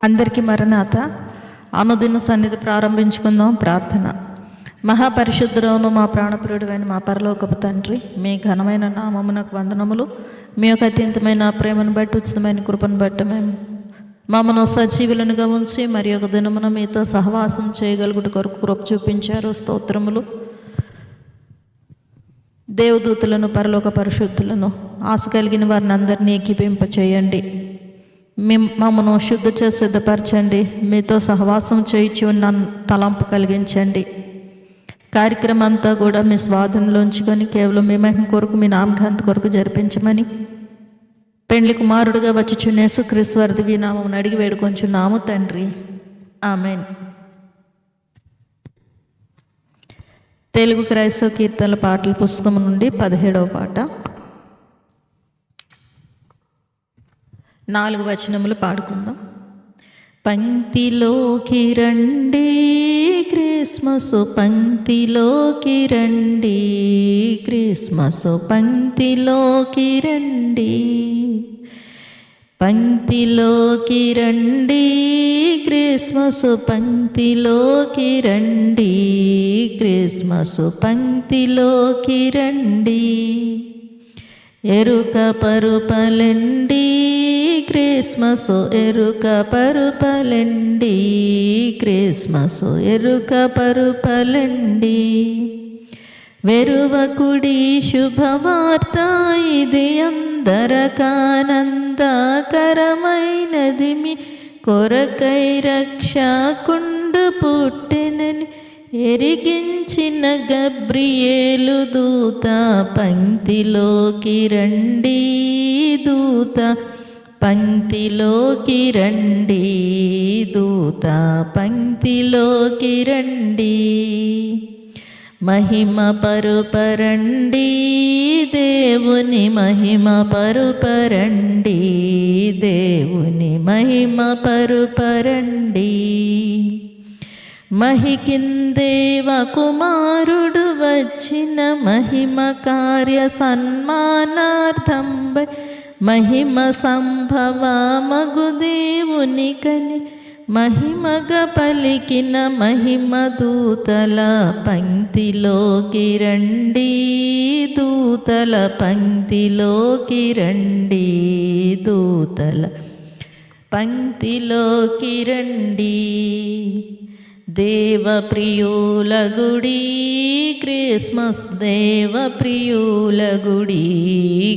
అందరికీ మరణాత. అనుదిన సన్నిధి ప్రారంభించుకుందాం. ప్రార్థన. మహాపరిశుద్ధుడవును మా ప్రాణప్రియుడైన మా పరలోకపు తండ్రి, మీ ఘనమైన నామమునకు వందనములు. మీ యొక్క అత్యంతమైన ప్రేమను బట్టి, ఉచితమైన కృపను బట్టి మేము మమ్మను సజీవులనుగా ఉంచి మరి ఒక దినమున మీతో సహవాసం చేయగలుగుట కొరకు కృప చూపించారు. స్తోత్రములు. దేవదూతులను, పరలోక పరిశుద్ధులను, ఆశ కలిగిన వారిని అందరినీ ఏకీపింప చేయండి. మమ్మను శుద్ధి చేసి సిద్ధపరచండి. మీతో సహవాసం చేయించి ఉన్న తలంపు కలిగించండి. కార్యక్రమం అంతా కూడా మీ స్వాధీనంలో ఉంచుకొని కేవలం మీ మహిమ కొరకు, మీ నామకాంతి కొరకు జరిపించమని పెండ్లి కుమారుడుగా వచ్చుచున్న యేసుక్రీస్తు వారి దివ్య నామమును అడిగి వేడుకొంచున్నాము తండ్రి. ఆమేన్. తెలుగు క్రైస్తవ కీర్తనల పాటల పుస్తకం నుండి 17వ పాట 4 వచనములు పాడుకుందాం. పంక్తిలోకి రండి క్రిస్మసు, పంక్తిలోకి రండి క్రిస్మసు, పంక్తిలోకి రండి, పంక్తిలోకి రండి క్రిస్మసు, పంక్తిలోకి రండి క్రిస్మసు, పంక్తిలోకి రండి. ఎరుక పరుపలండి క్రిస్మసు, ఎరుక పరుపలండి క్రిస్మసు, ఎరుక పరుపలండి. వెరువకుడి శుభవార్త ఇది, అందరకానందకరమైనది, మీ కొరకై రక్షకుండు పుట్టెనని ఎరిగించిన గబ్రియేలు దూత. పంక్తిలోకి రండి దూత, పంక్తిలోకి రండి దూత, పంక్తిలోకి రండి. మహిమ పరుపరండి దేవుని, మహిమ పరుపరండి దేవుని, మహిమ పరుపరండి. మహికిందేవ కుమారుడు వచ్చిన మహిమ కార్య సన్మానార్థంబై, మహిమ సంభవ మగు దేవునికని మహిమగా పలికిన మహిమ దూతల. పంక్తిలోకి రండి దూతల, పంక్తిలోకి రండి దూతల, పంక్తిలోకి రండి. దేవప్రియుల గుడి క్రిస్మస్, దేవప్రియుల గుడి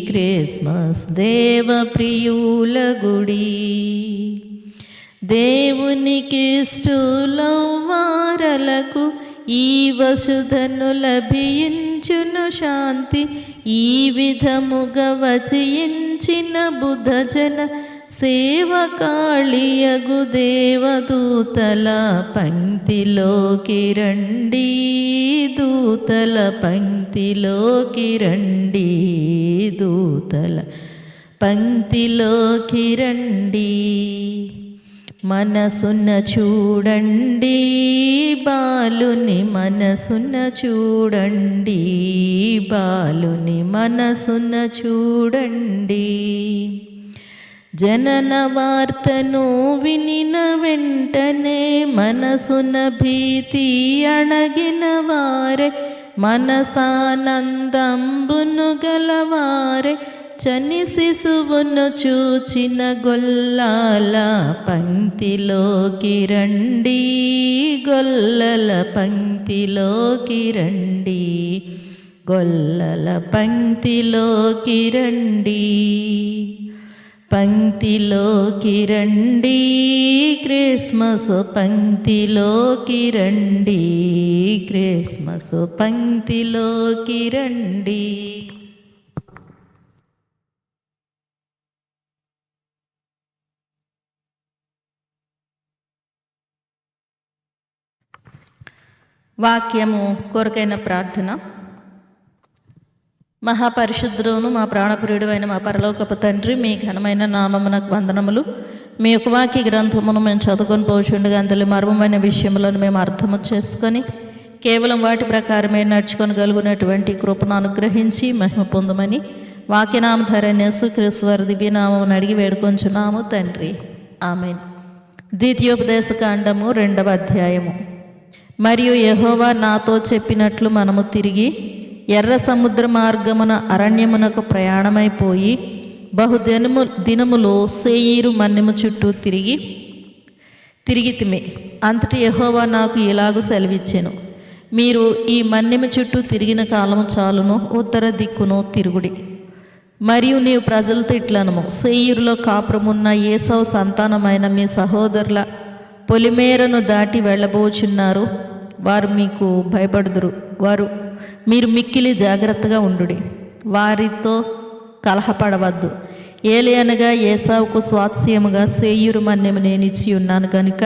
క్రిస్మస్, దేవప్రియుల గుడి. దేవునికి ఇష్టులవారలకు ఈ వసుధను లభించును శాంతి. ఈ విధముగా వచించిన బుధజన సేవకాళియగు దేవదూతల. పంక్తిలోకి రండి దూతల, పంక్తిలోకి రండి దూతల, పంక్తిలోకి రండి. మనసున చూడండి బాలుని, మనసున చూడండి బాలుని, మనసున చూడండి. జనన వార్తను వినిన వెంటనే మనసున భీతి అణగిన వారే, మనసానందంబును గలవారే చని శిశువును చూచిన గొల్లాల. పంక్తిలోకి రండి గొల్లల, పంక్తిలోకి రండి గొల్లల, పంక్తిలోకి రండి. పంక్తిలోకి రండి క్రిస్మసు, పంక్తిలోకి రండి క్రిస్మసు, పంక్తిలోకి రండి. వాక్యము కొరకైన ప్రార్థన. మహాపరిశుద్ధుడును మా ప్రాణప్రియుడైన మా పరలోకపు తండ్రి, మీ ఘనమైన నామమునకు వందనములు. మీ యొక్క వాక్య గ్రంథమును మేము చదువుకొని పోచుండగా అందులో మర్మమైన విషయములను మేము అర్థము చేసుకొని కేవలం వాటి ప్రకారమే నడుచుకొనగలుగునటువంటి కృపను అనుగ్రహించి మహిమ పొందమని వాక్యనామధారైన యేసుక్రీస్తు వారి దివ్యనామమును అడిగి వేడుకొంచున్నాము తండ్రి. ఆమేన్. ద్వితీయోపదేశకాండము 2వ అధ్యాయము. మరియు యెహోవా నాతో చెప్పినట్లు మనము తిరిగి ఎర్ర సముద్ర మార్గమున అరణ్యమునకు ప్రయాణమైపోయి దినములు సేయీరు మన్యము చుట్టూ తిరిగితిమి. అంతటి యెహోవా నాకు ఇలాగు సెలవిచ్చెను, మీరు ఈ మన్యము చుట్టూ తిరిగిన కాలము చాలును, ఉత్తర దిక్కును తిరుగుడి. మరియు నీవు ప్రజలతో ఇట్లనము, సేయీరులో కాపురమున్న ఏసావు సంతానమైన మీ సహోదరుల పొలిమేరను దాటి వెళ్ళబోచున్నారు. వారు మీకు భయపడుదురు. మీరు మిక్కిలి జాగ్రత్తగా ఉండుడి. వారితో కలహపడవద్దు. ఏలయనగా ఏసావుకు స్వాస్యముగా సేయీరు మన్యము నేనిచ్చి ఉన్నాను కనుక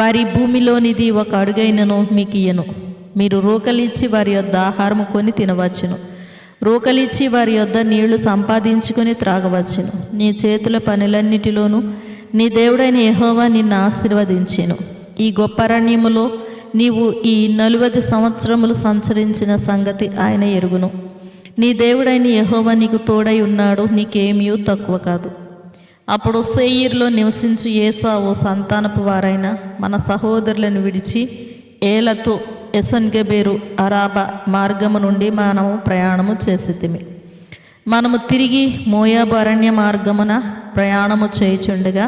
వారి భూమిలోనిది ఒక అడుగైనను మీకు ఇయ్యను. మీరు రోకలిచ్చి వారి యొద్ద ఆహారము కొని తినవచ్చును, రోకలిచ్చి వారి యొద్ద నీళ్లు సంపాదించుకొని త్రాగవచ్చును. నీ చేతుల పనులన్నిటిలోనూ నీ దేవుడైన యెహోవా నిన్ను ఆశీర్వదించెను. ఈ గొప్ప అరణ్యములో నీవు ఈ 40 సంవత్సరములు సంచరించిన సంగతి ఆయన ఎరుగును. నీ దేవుడైన యెహోవా నీకు తోడై ఉన్నాడు, నీకేమీ తక్కువ కాదు. అప్పుడు సేయీరులో నివసించు ఏసావు సంతానపు వారైన మన సహోదరులను విడిచి ఏలతో ఎసన్గెబెరు అరాబా మార్గము నుండి మనము ప్రయాణము చేసితిమి. మనము తిరిగి మోయాబు అరణ్య మార్గమున ప్రయాణము చేయుచుండగా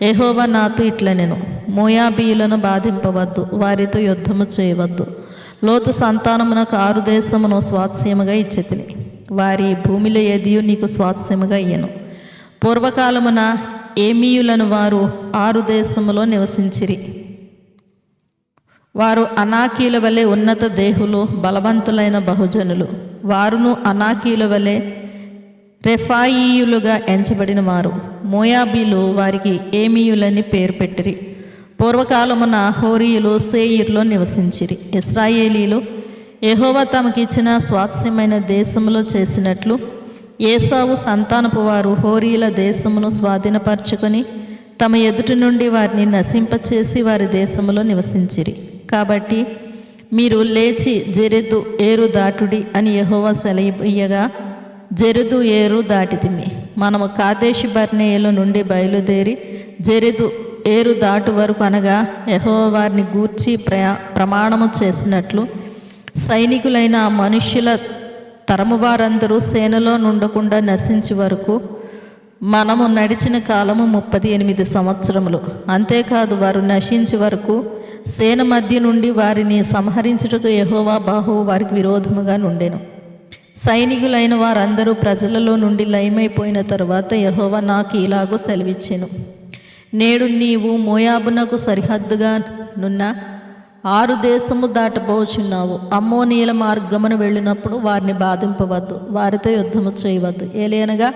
యెహోవా నాతో ఇట్లనెను, మోయాబీయులను బాధింపవద్దు, వారితో యుద్ధము చేయవద్దు. లోతు సంతానమునకు 6 దేశమును స్వాస్యముగా ఇచ్చితిని. వారి భూమిలో ఏదియు నీకు స్వాస్యముగా ఇయ్యను. పూర్వకాలమున ఏమీయులను వారు 6 దేశములో నివసించిరి. వారు అనాకీల వలె ఉన్నత దేహులు, బలవంతులైన బహుజనులు. వారును అనాకీల వలె రెఫాయీయులుగా ఎంచబడిన వారు. మోయాబీలు వారికి ఏమీయులని పేరు పెట్టిరి. పూర్వకాలమున హోరీయులు సేయీరులో నివసించిరి. ఇశ్రాయేలీలు యెహోవా తమకిచ్చిన స్వాస్యమైన దేశములో చేసినట్లు ఏసావు సంతానపు వారు హోరీయుల దేశమును స్వాధీనపరచుకొని తమ ఎదుటి నుండి వారిని నశింపచేసి వారి దేశములో నివసించిరి. కాబట్టి మీరు లేచి జెరెదు ఏరు దాటుడి అని యెహోవా సెలవియ్యగా జెరెదు ఏరు దాటితిమి. మనము కాదేషు బర్నేయలో నుండి బయలుదేరి జెరెదు ఏరు దాటు వరకు, అనగా యెహోవా వారిని గూర్చి ప్రమాణము చేసినట్లు సైనికులైన మనుష్యుల తరము వారందరూ సేనలో నుండకుండా నశించే వరకు మనము నడిచిన కాలము 38 సంవత్సరములు. అంతేకాదు వారు నశించే వరకు సేన మధ్య నుండి వారిని సంహరించుటకు యెహోవా బాహువు వారికి విరోధముగా నుండెను. సైనికులైన వారందరూ ప్రజలలో నుండి లయమైపోయిన తరువాత యెహోవా నాకు ఇలాగూ సెలవిచ్చెను, నేడు నీవు మోయాబునకు సరిహద్దుగా నున్న 6 దేశము దాటబోచున్నావు. అమ్మోనీయుల మార్గమును వెళ్ళినప్పుడు వారిని బాధింపవద్దు, వారితో యుద్ధము చేయవద్దు. ఏలయనగా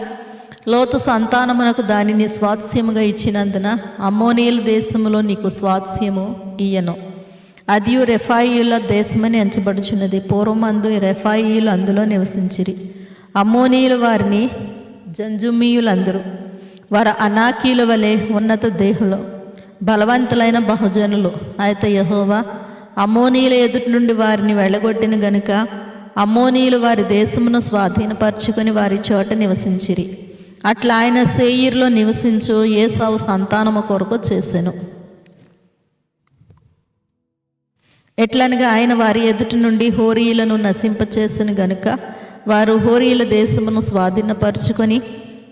లోతు సంతానమునకు దానిని స్వాస్యముగా ఇచ్చినందున అమ్మోనీయుల దేశములో నీకు స్వాస్యము ఇయ్యను. అదియు రెఫాయీయుల దేశమని ఎంచబడుచున్నది. పూర్వమందు రెఫాయీయులు అందులో నివసించిరి. అమ్మోనీయులు వారిని జంజుమీయులందరూ. వారు అనాకీల వలె ఉన్నత దేహులు, బలవంతులైన బహుజనులు. అయితే యెహోవా అమ్మోనీయుల ఎదుటి నుండి వారిని వెళ్ళగొట్టిన గనుక అమ్మోనీయులు వారి దేశమును స్వాధీనపరచుకొని వారి చోట నివసించిరి. అట్లా ఆయన సేయీరులో నివసించు ఏసావు సంతానము కొరకు చేసెను. ఎట్లనగా ఆయన వారి ఎదుటి నుండి హోరీయులను నశింపచేసెను గనుక వారు హోరీయుల దేశమును స్వాధీనపరుచుకొని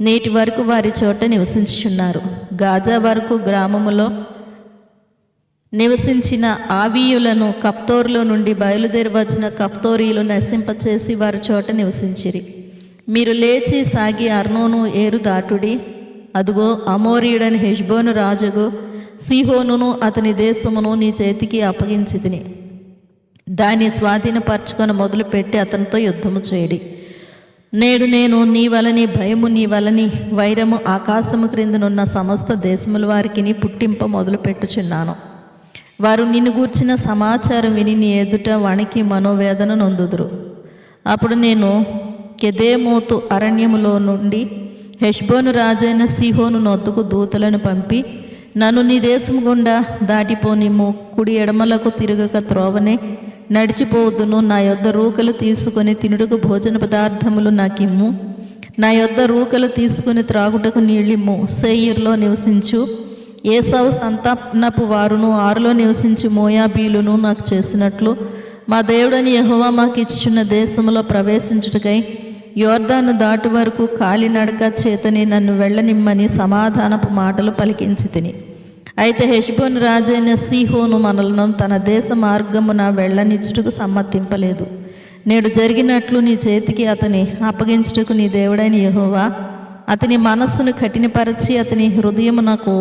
నేటి వరకు వారి చోట నివసించుచున్నారు. గాజా వరకు గ్రామములో నివసించిన ఆవీయులను కఫ్తోరులో నుండి బయలుదేరి వచ్చిన కఫ్తోరీయులు నశింపచేసి వారి చోట నివసించిరి. మీరు లేచి సాగి అర్నోను ఏరు దాటుడి. అదుగో అమోరీయుడని హెష్బోను రాజుగు సీహోనును అతని దేశమును నీ చేతికి అప్పగించితిని. దాన్ని స్వాధీనపరచుకొని మొదలుపెట్టి అతనితో యుద్ధము చేయడి. నేడు నేను నీ వలని భయము, నీ వలని వైరము ఆకాశము క్రిందనున్న సమస్త దేశముల వారికి పుట్టింప మొదలుపెట్టుచున్నాను. వారు నిన్ను గూర్చిన సమాచారం విని నీ ఎదుట వణికి మనోవేదన నొందుదురు. అప్పుడు నేను కెదేమోతు అరణ్యములో నుండి హెష్బోను రాజైన సీహోను నొద్దకు దూతలను పంపి, నన్ను నీ దేశము గుండా దాటిపోనిమ్ము, కుడి ఎడమలకు తిరగక త్రోవనే నడిచిపోవద్దును. నా యొద్ద రూకలు తీసుకొని తినుటకు భోజన పదార్థములు నాకిమ్ము, నా యొద్ద రూకలు తీసుకొని త్రాగుటకు నీళ్ళిమ్ము. సేయీరులో నివసించు ఏసావు సంతానపు వారును ఆరులో నివసించి మోయాబీలును నాకు చేసినట్లు మా దేవుడని యెహోవా మాకు ఇచ్చుచున్న దేశంలో ప్రవేశించుటకై యోర్దాను దాటు వరకు కాలినడక చేతని నన్ను వెళ్ళనిమ్మని సమాధానపు మాటలు పలికించి తిని. అయితే హెష్బోను రాజైన సీహోను మనలను తన దేశ మార్గమున వెళ్ళనిచ్చుటకు సమ్మతింపలేదు. నేడు జరిగినట్లు నీ చేతికి అతని అప్పగించుటకు నీ దేవుడైన యెహోవా అతని మనస్సును కఠినపరచి అతని హృదయమునకు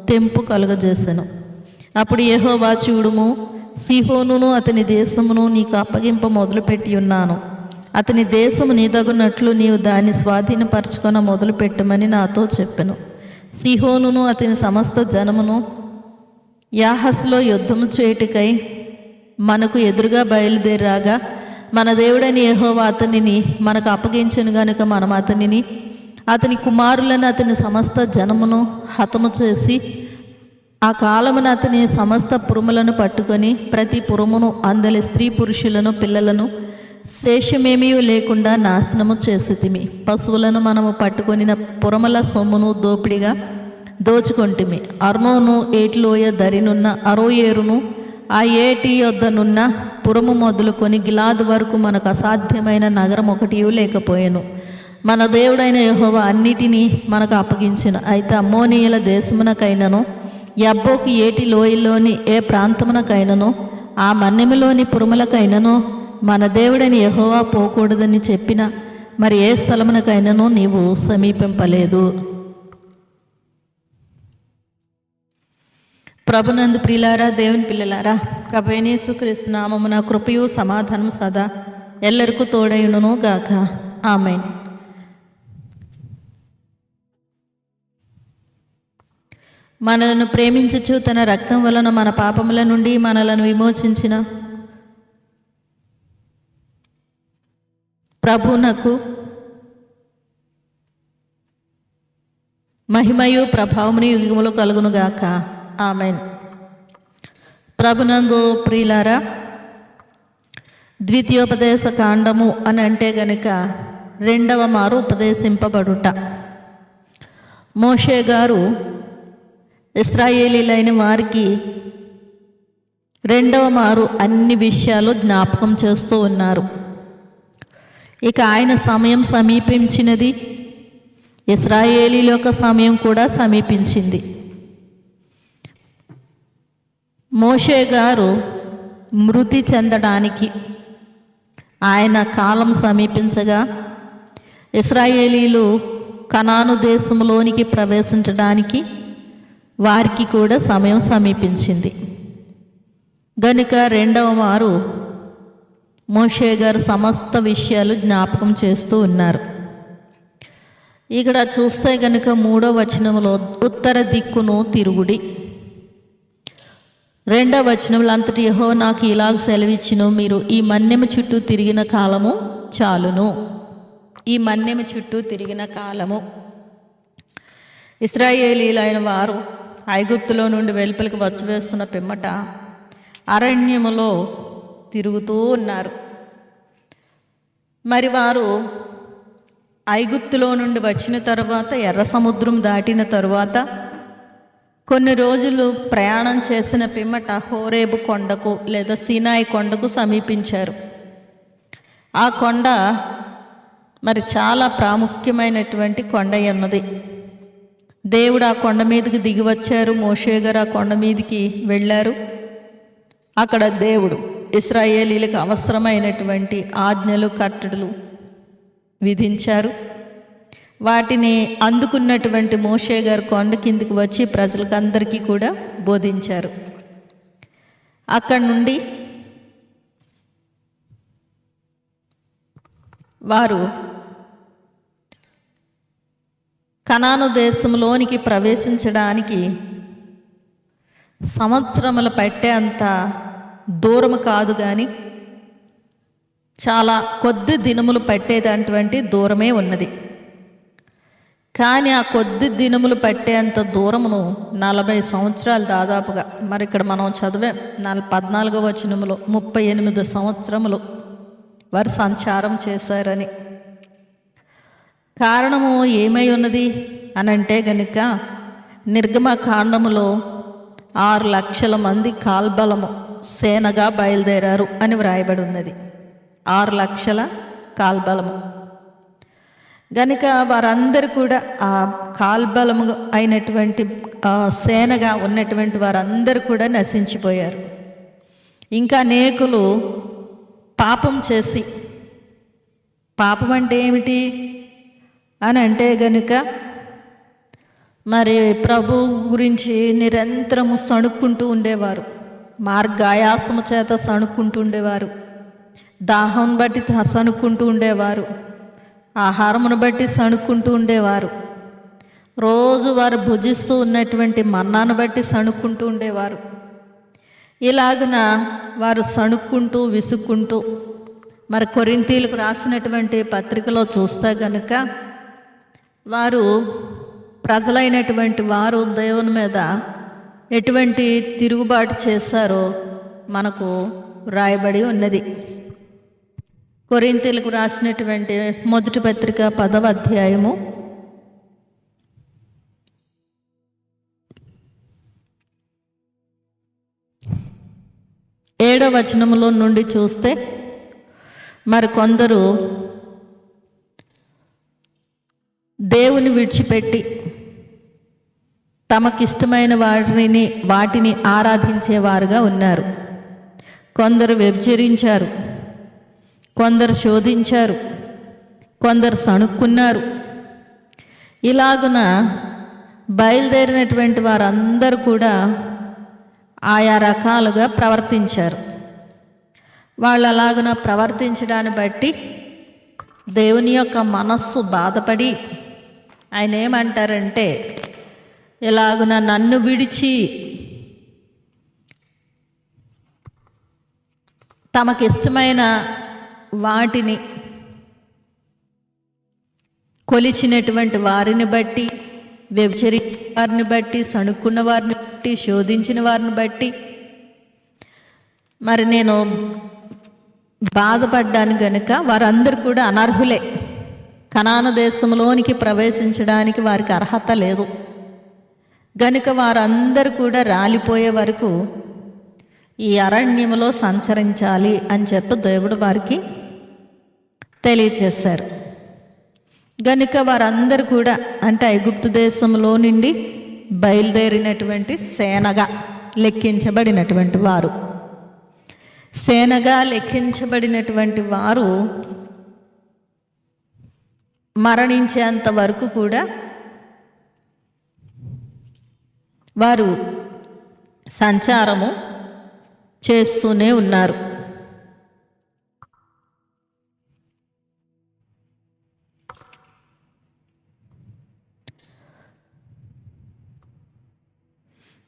తెంపు కలుగజేసెను. అప్పుడు యెహోవా, చూడుము, సీహోనును అతని దేశమును నీకు అప్పగింప మొదలుపెట్టి ఉన్నాను. అతని దేశము నీదగునట్లు నీవు దాన్ని స్వాధీనపరచుకొన మొదలుపెట్టమని నాతో చెప్పెను. సీహోనును అతని సమస్త జనమును యాహసులో యుద్ధము చేయుటకై మనకు ఎదురుగా బయలుదేరాగా మన దేవుడని యెహోవా అతనిని మనకు అప్పగించెను గనుక మనం అతనిని అతని కుమారులను అతని సమస్త జనమును హతము చేసి ఆ కాలమున అతని సమస్త పురములను పట్టుకొని ప్రతి పురమును అందలి స్త్రీ పురుషులను పిల్లలను శేషమేమీ లేకుండా నాశనము చేసితిమి. పశువులను మనము పట్టుకొనిన పురముల సొమ్మును దోపిడిగా దోచుకొంటిమి. అర్నోను ఏటిలోయ దరినున్న అరోయేరును ఆ ఏటి యొద్దనున్న పురము మొదలుకొని గిలాదు వరకు మనకు అసాధ్యమైన నగరం ఒకటి లేకపోయాను. మన దేవుడైన యెహోవా అన్నిటినీ మనకు అప్పగించిన. అయితే అమ్మోనీయుల దేశమునకైనను యబ్బోకు ఏటి లోయలోని ఏ ప్రాంతమునకైనను ఆ మన్నెములోని పురములకైనను మన దేవుడని యెహోవా పోకూడదని చెప్పిన మరి ఏ స్థలమునకైనను నీవు సమీపింపలేదు. ప్రభునందు ప్రియులారా, దేవుని పిల్లలారా, ప్రభువైన యేసుక్రీస్తు నామమున కృపయు సమాధానం సదా ఎల్లరికూ తోడైయును గాక. ఆమేన్. మనలను ప్రేమించుచు తన రక్తం వలన మన పాపముల నుండి మనలను విమోచించిన ప్రభువునకు మహిమయు ప్రభావముని యుగములు కలుగునుగాక. ఆమేన్. ప్రభునందు ప్రియులారా, ద్వితీయోపదేశ కాండము అని అంటే గనుక రెండవ మారు ఉపదేశింపబడుట. మోషే గారు ఇశ్రాయేలీలైన వారికి రెండవ మారు అన్ని విషయాలు జ్ఞాపకం చేస్తూ ఉన్నారు. ఇక ఆయన సమయం సమీపించినది, ఇశ్రాయేలీల యొక్క సమయం కూడా సమీపించింది. మోషే గారు మృతి చెందడానికి ఆయన కాలం సమీపించగా ఇశ్రాయేలీలు కనాను దేశంలోనికి ప్రవేశించడానికి వారికి కూడా సమయం సమీపించింది. గనుక రెండవ మారు మోషే గారు సమస్త విషయాలు జ్ఞాపకం చేస్తూ ఉన్నారు. ఇక్కడ చూస్తే గనుక 3వ వచనంలో ఉత్తర దిక్కును తిరుగుడి, 2వ వచనంలో అంతటి యెహోవా నాకు ఇలాగ సెలవిచ్చును, మీరు ఈ మన్నెము చుట్టూ తిరిగిన కాలము చాలును. ఈ మన్నెము చుట్టూ తిరిగిన కాలము. ఇశ్రాయేలీలైన వారు ఐగుప్తులో నుండి వెలుపలికి వచ్చివేస్తున్న పిమ్మట అరణ్యములో తిరుగుతూ ఉన్నారు. మరి వారు ఐగుప్తులో నుండి వచ్చిన తర్వాత ఎర్ర సముద్రం దాటిన తరువాత కొన్ని రోజులు ప్రయాణం చేసిన పిమ్మట హోరేబు కొండకు లేదా సీనాయి కొండకు సమీపించారు. ఆ కొండ మరి చాలా ప్రాముఖ్యమైనటువంటి కొండ అన్నది. దేవుడు ఆ కొండ మీదకి దిగి వచ్చారు. మోషే గారు ఆ కొండ మీదకి వెళ్ళారు. అక్కడ దేవుడు ఇశ్రాయేలీలకు అవసరమైనటువంటి ఆజ్ఞలు కట్టడలు విధించారు. వాటిని అందుకున్నటువంటి మోషే గారు కొండ కిందికి వచ్చి ప్రజలకు అందరికీ కూడా బోధించారు. అక్కడి నుండి వారు కనాను దేశంలోనికి ప్రవేశించడానికి సంవత్సరములు పట్టే అంత దూరం కాదు, కానీ చాలా కొద్ది దినములు పట్టేటటువంటి దూరమే ఉన్నది. కానీ ఆ కొద్ది దినములు పట్టేంత దూరమును 40 సంవత్సరాలు దాదాపుగా, మరి ఇక్కడ మనం చదివే 14వ వచనములో 38 సంవత్సరములు వారు సంచారం చేశారని. కారణము ఏమై ఉన్నది అనంటే గనుక నిర్గమకాండములో 6 లక్షల మంది కాల్బలము సేనగా బయలుదేరారు అని వ్రాయబడి ఉన్నది. 6 లక్షల కాల్బలము గనుక వారందరూ కూడా ఆ కాల్బలము అయినటువంటి సేనగా ఉన్నటువంటి వారందరూ కూడా నశించిపోయారు. ఇంకా అనేకులు పాపం చేసి, పాపం అంటే ఏమిటి అని అంటే గనుక మరి ప్రభు గురించి నిరంతరము సణుక్కుంటూ ఉండేవారు, మార్గాయాసము చేత సణుక్కుంటూ ఉండేవారు, దాహం బట్టి సణుక్కుంటూ ఉండేవారు, ఆహారమును బట్టి సణుక్కుంటూ ఉండేవారు, రోజు వారు భుజిస్తూ ఉన్నటువంటి మన్నాను బట్టి సణుక్కుంటూ ఉండేవారు. ఇలాగున వారు సణుక్కుంటూ విసుక్కుంటూ, మరి కొరింథీయులకు రాసినటువంటి పత్రికలో చూస్తే గనుక వారు ప్రజలైనటువంటి వారు దేవుని మీద ఎటువంటి తిరుగుబాటు చేశారో మనకు రాయబడి ఉన్నది. కొరింథీయులకు రాసినటువంటి మొదటి పత్రిక 10వ అధ్యాయము 7వ వచనములో నుండి చూస్తే మరి కొందరు దేవుని విడిచిపెట్టి తమకిష్టమైన వాటిని ఆరాధించేవారుగా ఉన్నారు. కొందరు వ్యభిచరించారు, కొందరు శోధించారు, కొందరు సణుక్కున్నారు. ఇలాగున బయలుదేరినటువంటి వారందరూ కూడా ఆయా రకాలుగా ప్రవర్తించారు. వాళ్ళు అలాగున ప్రవర్తించడాన్ని బట్టి దేవుని యొక్క మనస్సు బాధపడి ఆయన ఏమంటారంటే, ఇలాగున నన్ను విడిచి తమకిష్టమైన వాటిని కొలిచినటువంటి వారిని బట్టి, వ్యభిచరించిన వారిని బట్టి, సణుక్కున్న వారిని బట్టి, శోధించిన వారిని బట్టి మరి నేను బాధపడ్డాను గనుక వారందరూ కూడా అనర్హులే, కనాను దేశంలోనికి ప్రవేశించడానికి వారికి అర్హత లేదు గనుక వారందరూ కూడా రాలిపోయే వరకు ఈ అరణ్యములో సంచరించాలి అని చెప్పి దేవుడు వారికి తెలియచేశారు. గనుక వారందరూ కూడా అంటే ఐగుప్తు దేశంలో నుండి బయలుదేరినటువంటి సేనగా లెక్కించబడినటువంటి వారు, సేనగా లెక్కించబడినటువంటి వారు మరణించేంత వరకు కూడా వారు సంచారము చేస్తూనే ఉన్నారు.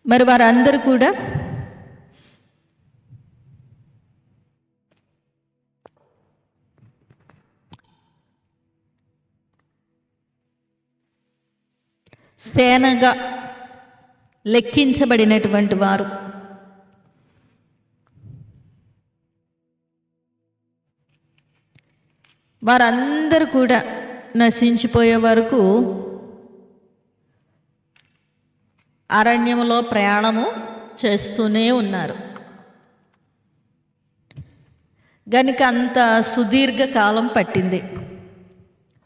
మరి వారందరూ కూడా సేనగా లెక్కించబడినటువంటి వారు. వారందరూ కూడా నశించిపోయే వరకు అరణ్యములో ప్రయాణము చేస్తూనే ఉన్నారు. గనుక అంత సుదీర్ఘకాలం పట్టింది.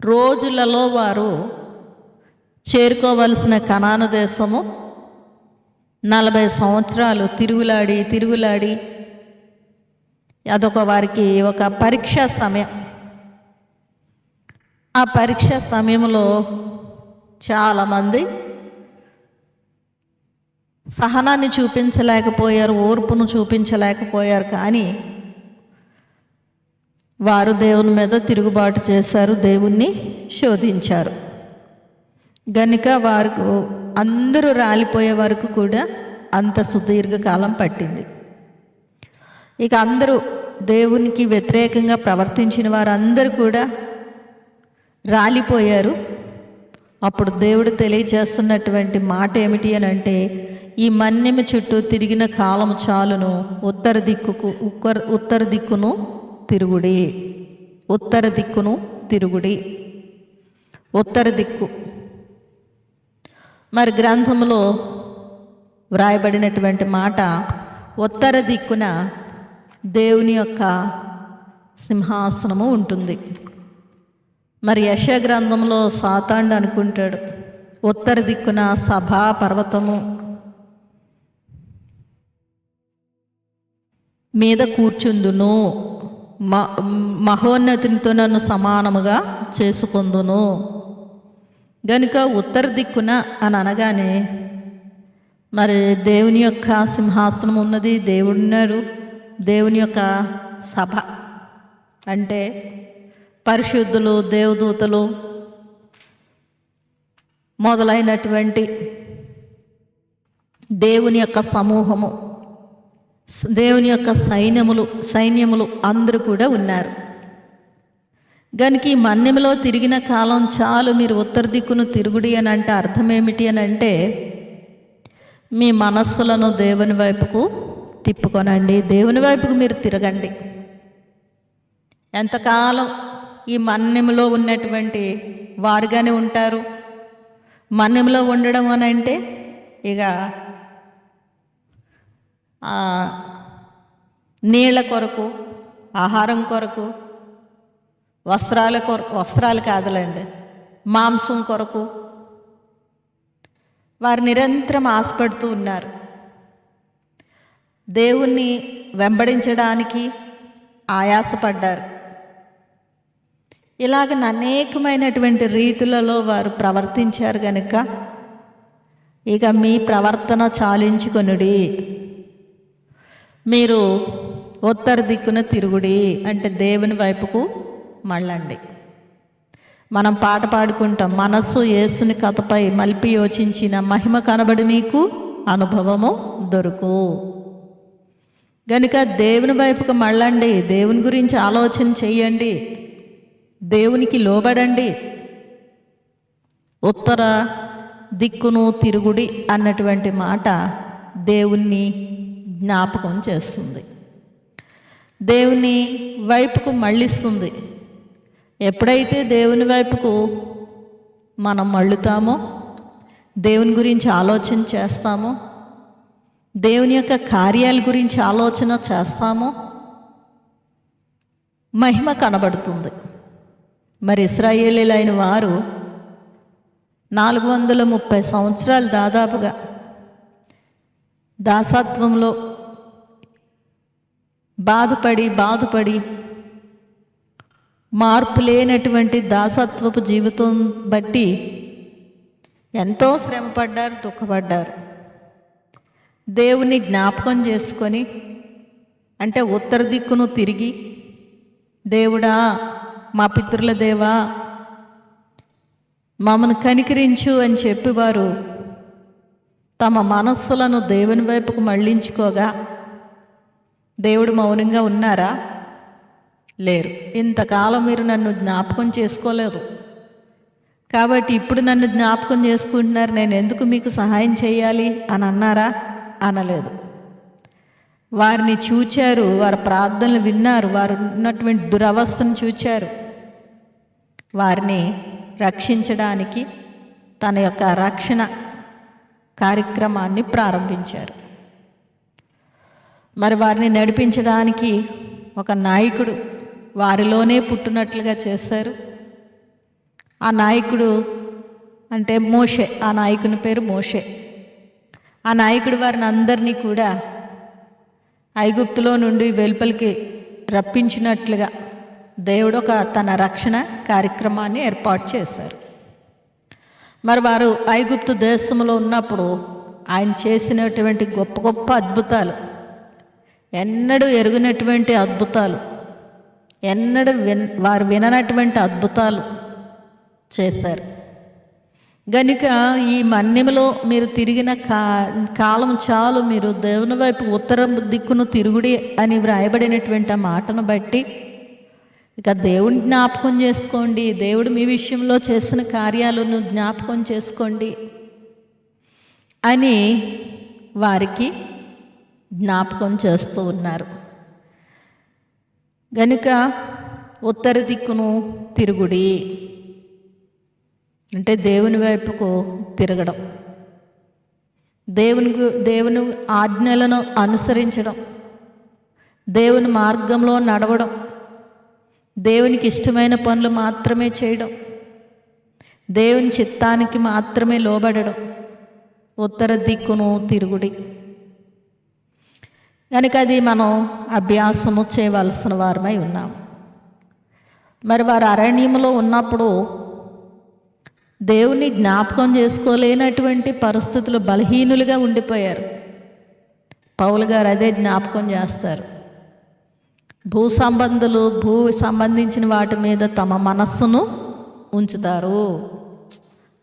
రోజులలో వారు చేరుకోవలసిన కనాను దేశము 40 సంవత్సరాలు తిరుగులాడి అదొక వారికి ఒక పరీక్షా సమయం. ఆ పరీక్షా సమయంలో చాలామంది సహనాన్ని చూపించలేకపోయారు, ఓర్పును చూపించలేకపోయారు. కానీ వారు దేవుని మీద తిరుగుబాటు చేశారు, దేవుణ్ణి శోధించారు. గనుక వారు అందరూ రాలిపోయే వరకు కూడా అంత సుదీర్ఘకాలం పట్టింది. ఇక అందరూ దేవునికి వ్యతిరేకంగా ప్రవర్తించిన వారందరూ కూడా రాలిపోయారు. అప్పుడు దేవుడు తెలియజేస్తున్నటువంటి మాట ఏమిటి అని అంటే, ఈ మన్యము చుట్టూ తిరిగిన కాలం చాలును, ఉత్తర దిక్కును తిరుగుడి. ఉత్తర దిక్కును తిరుగుడి. ఉత్తర దిక్కు మరి గ్రంథంలో వ్రాయబడినటువంటి మాట, ఉత్తర దిక్కున దేవుని యొక్క సింహాసనము ఉంటుంది. మరి యెషయా గ్రంథంలో సాతానుడు అనుకుంటాడు, ఉత్తర దిక్కున సభా పర్వతము మీద కూర్చుందును, మహోన్నతితో నన్ను సమానముగా చేసుకొందును. గనుక ఉత్తర దిక్కున అని అనగానే మరి దేవుని యొక్క సింహాసనం ఉన్నది, దేవుడున్నారు. దేవుని యొక్క సభ అంటే పరిశుద్ధులు, దేవదూతలు మొదలైనటువంటి దేవుని యొక్క సమూహము, దేవుని యొక్క సైన్యములు అందరూ కూడా ఉన్నారు. గనుక ఈ మన్యములో తిరిగిన కాలం చాలు, మీరు ఉత్తర దిక్కును తిరుగుడి అని అంటే అర్థం ఏమిటి అని అంటే, మీ మనస్సులను దేవుని వైపుకు తిప్పుకొనండి, దేవుని వైపుకు మీరు తిరగండి. ఎంతకాలం ఈ మన్యములో ఉన్నటువంటి వారుగానే ఉంటారు. మన్యములో ఉండడం అని అంటే ఇక నీళ్ళ కొరకు, ఆహారం కొరకు, వస్త్రాలు కాదులేండి, మాంసం కొరకు వారు నిరంతరం ఆశపడుతూ ఉన్నారు. దేవుణ్ణి వెంబడించడానికి ఆయాసపడ్డారు. ఇలాగ అనేకమైనటువంటి రీతులలో వారు ప్రవర్తించారు. కనుక ఇక మీ ప్రవర్తన చాలించుకొనుడి, మీరు ఉత్తర దిక్కున తిరుగుడి అంటే దేవుని వైపుకు మళ్ళండి. మనం పాట పాడుకుంటాం, మనస్సు యేసుని కథపై మలిపి యోచించిన మహిమ కనబడి నీకు అనుభవము దొరుకు. గనుక దేవుని వైపుకు మళ్ళండి, దేవుని గురించి ఆలోచన చెయ్యండి, దేవునికి లోబడండి. ఉత్తర దిక్కును తిరుగుడి అన్నటువంటి మాట దేవుణ్ణి జ్ఞాపకం చేస్తుంది, దేవుని వైపుకు మళ్ళిస్తుంది. ఎప్పుడైతే దేవుని వైపుకు మనం మళ్ళుతామో, దేవుని గురించి ఆలోచన చేస్తామో, దేవుని యొక్క కార్యాల గురించి ఆలోచన చేస్తామో, మహిమ కనబడుతుంది. మరి ఇశ్రాయేలీలైన వారు 430 సంవత్సరాలు దాదాపుగా దాసత్వంలో బాధపడి మార్పు లేనటువంటి దాసత్వపు జీవితం బట్టి ఎంతో శ్రమపడ్డారు, దుఃఖపడ్డారు. దేవుని జ్ఞాపకం చేసుకొని అంటే ఉత్తర దిక్కును తిరిగి, దేవుడా మా పితరుల దేవా మమ్మను కనికరించు అని చెప్పి వారు తమ మనస్సులను దేవుని వైపుకు మళ్ళించుకోగా దేవుడు మౌనంగా ఉన్నారా? లేరు. ఇంతకాలం మీరు నన్ను జ్ఞాపకం చేసుకోలేదు కాబట్టి ఇప్పుడు నన్ను జ్ఞాపకం చేసుకుంటున్నారు, నేను ఎందుకు మీకు సహాయం చేయాలి అని అన్నారా? అనలేదు. వారిని చూచారు, వారి ప్రార్థనలు విన్నారు, వారు ఉన్నటువంటి దురవస్థను చూచారు. వారిని రక్షించడానికి తన యొక్క రక్షణ కార్యక్రమాన్ని ప్రారంభించారు. మరి వారిని నడిపించడానికి ఒక నాయకుడు వారిలోనే పుట్టినట్లుగా చేశారు. ఆ నాయకుడు అంటే మోషే, ఆ నాయకుని పేరు మోషే. ఆ నాయకుడు వారిని అందరినీ కూడా ఐగుప్తులో నుండి వెలుపలికి రప్పించినట్లుగా దేవుడు ఒక తన రక్షణ కార్యక్రమాన్ని ఏర్పాటు చేశారు. మరి వారు ఐగుప్తు దేశంలో ఉన్నప్పుడు ఆయన చేసినటువంటి గొప్ప గొప్ప అద్భుతాలు, ఎన్నడూ ఎరుగినటువంటి అద్భుతాలు, ఎన్నడూ వారు విననటువంటి అద్భుతాలు చేశారు. గనుక ఈ మన్యములో మీరు తిరిగిన కాలం చాలు, మీరు దేవుని వైపు ఉత్తరం దిక్కును తిరుగుడి అని వ్రాయబడినటువంటి ఆ మాటను బట్టి ఇక దేవుని జ్ఞాపకం చేసుకోండి, దేవుడు మీ విషయంలో చేసిన కార్యాలను జ్ఞాపకం చేసుకోండి అని వారికి జ్ఞాపకం చేస్తూ ఉన్నారు. గనుక ఉత్తర దిక్కును తిరుగుడి అంటే దేవుని వైపుకు తిరగడం. దేవుని ఆజ్ఞలను అనుసరించడం, దేవుని మార్గంలో నడవడం, దేవునికి ఇష్టమైన పనులు మాత్రమే చేయడం, దేవుని చిత్తానికి మాత్రమే లోబడడం, ఉత్తర దిక్కును తిరుగుడి. కనుక అది మనం అభ్యాసము చేయవలసిన వారమై ఉన్నాము. మరి వారు అరణ్యంలో ఉన్నప్పుడు దేవుని జ్ఞాపకం చేసుకోలేనటువంటి పరిస్థితులు, బలహీనులుగా ఉండిపోయారు. పౌలు గారు అదే జ్ఞాపకం చేస్తారు. భూ సంబంధించిన వాటి మీద తమ మనస్సును ఉంచుతారు.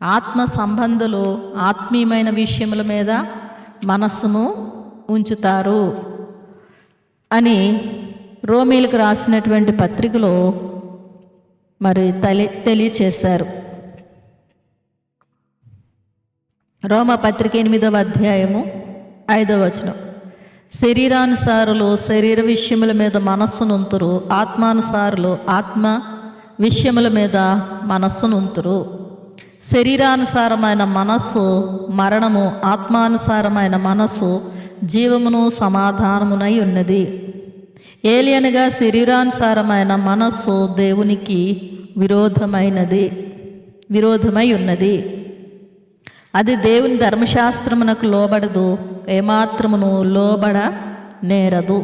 ఆత్మ సంబంధులు ఆత్మీయమైన విషయముల మీద మనస్సును ఉంచుతారు అని రోమీలకు రాసినటువంటి పత్రికలో మరి తెలియచేశారు. రోమా పత్రిక 8వ అధ్యాయము 5వ వచనం, శరీరానుసారులు శరీర విషయముల మీద మనస్సునుంతురు, ఆత్మానుసారులు ఆత్మ విషయముల మీద మనస్సునుంతురు. శరీరానుసారమైన మనస్సు మరణము, ఆత్మానుసారమైన మనస్సు జీవమును సమాధానమునై ఉన్నది. ఏలియనగా శరీరానుసారమైన మనస్సు దేవునికి విరోధమై ఉన్నది. అది దేవుని ధర్మశాస్త్రమునకు లోబడదు, ఏమాత్రమును లోబడ నేరదు.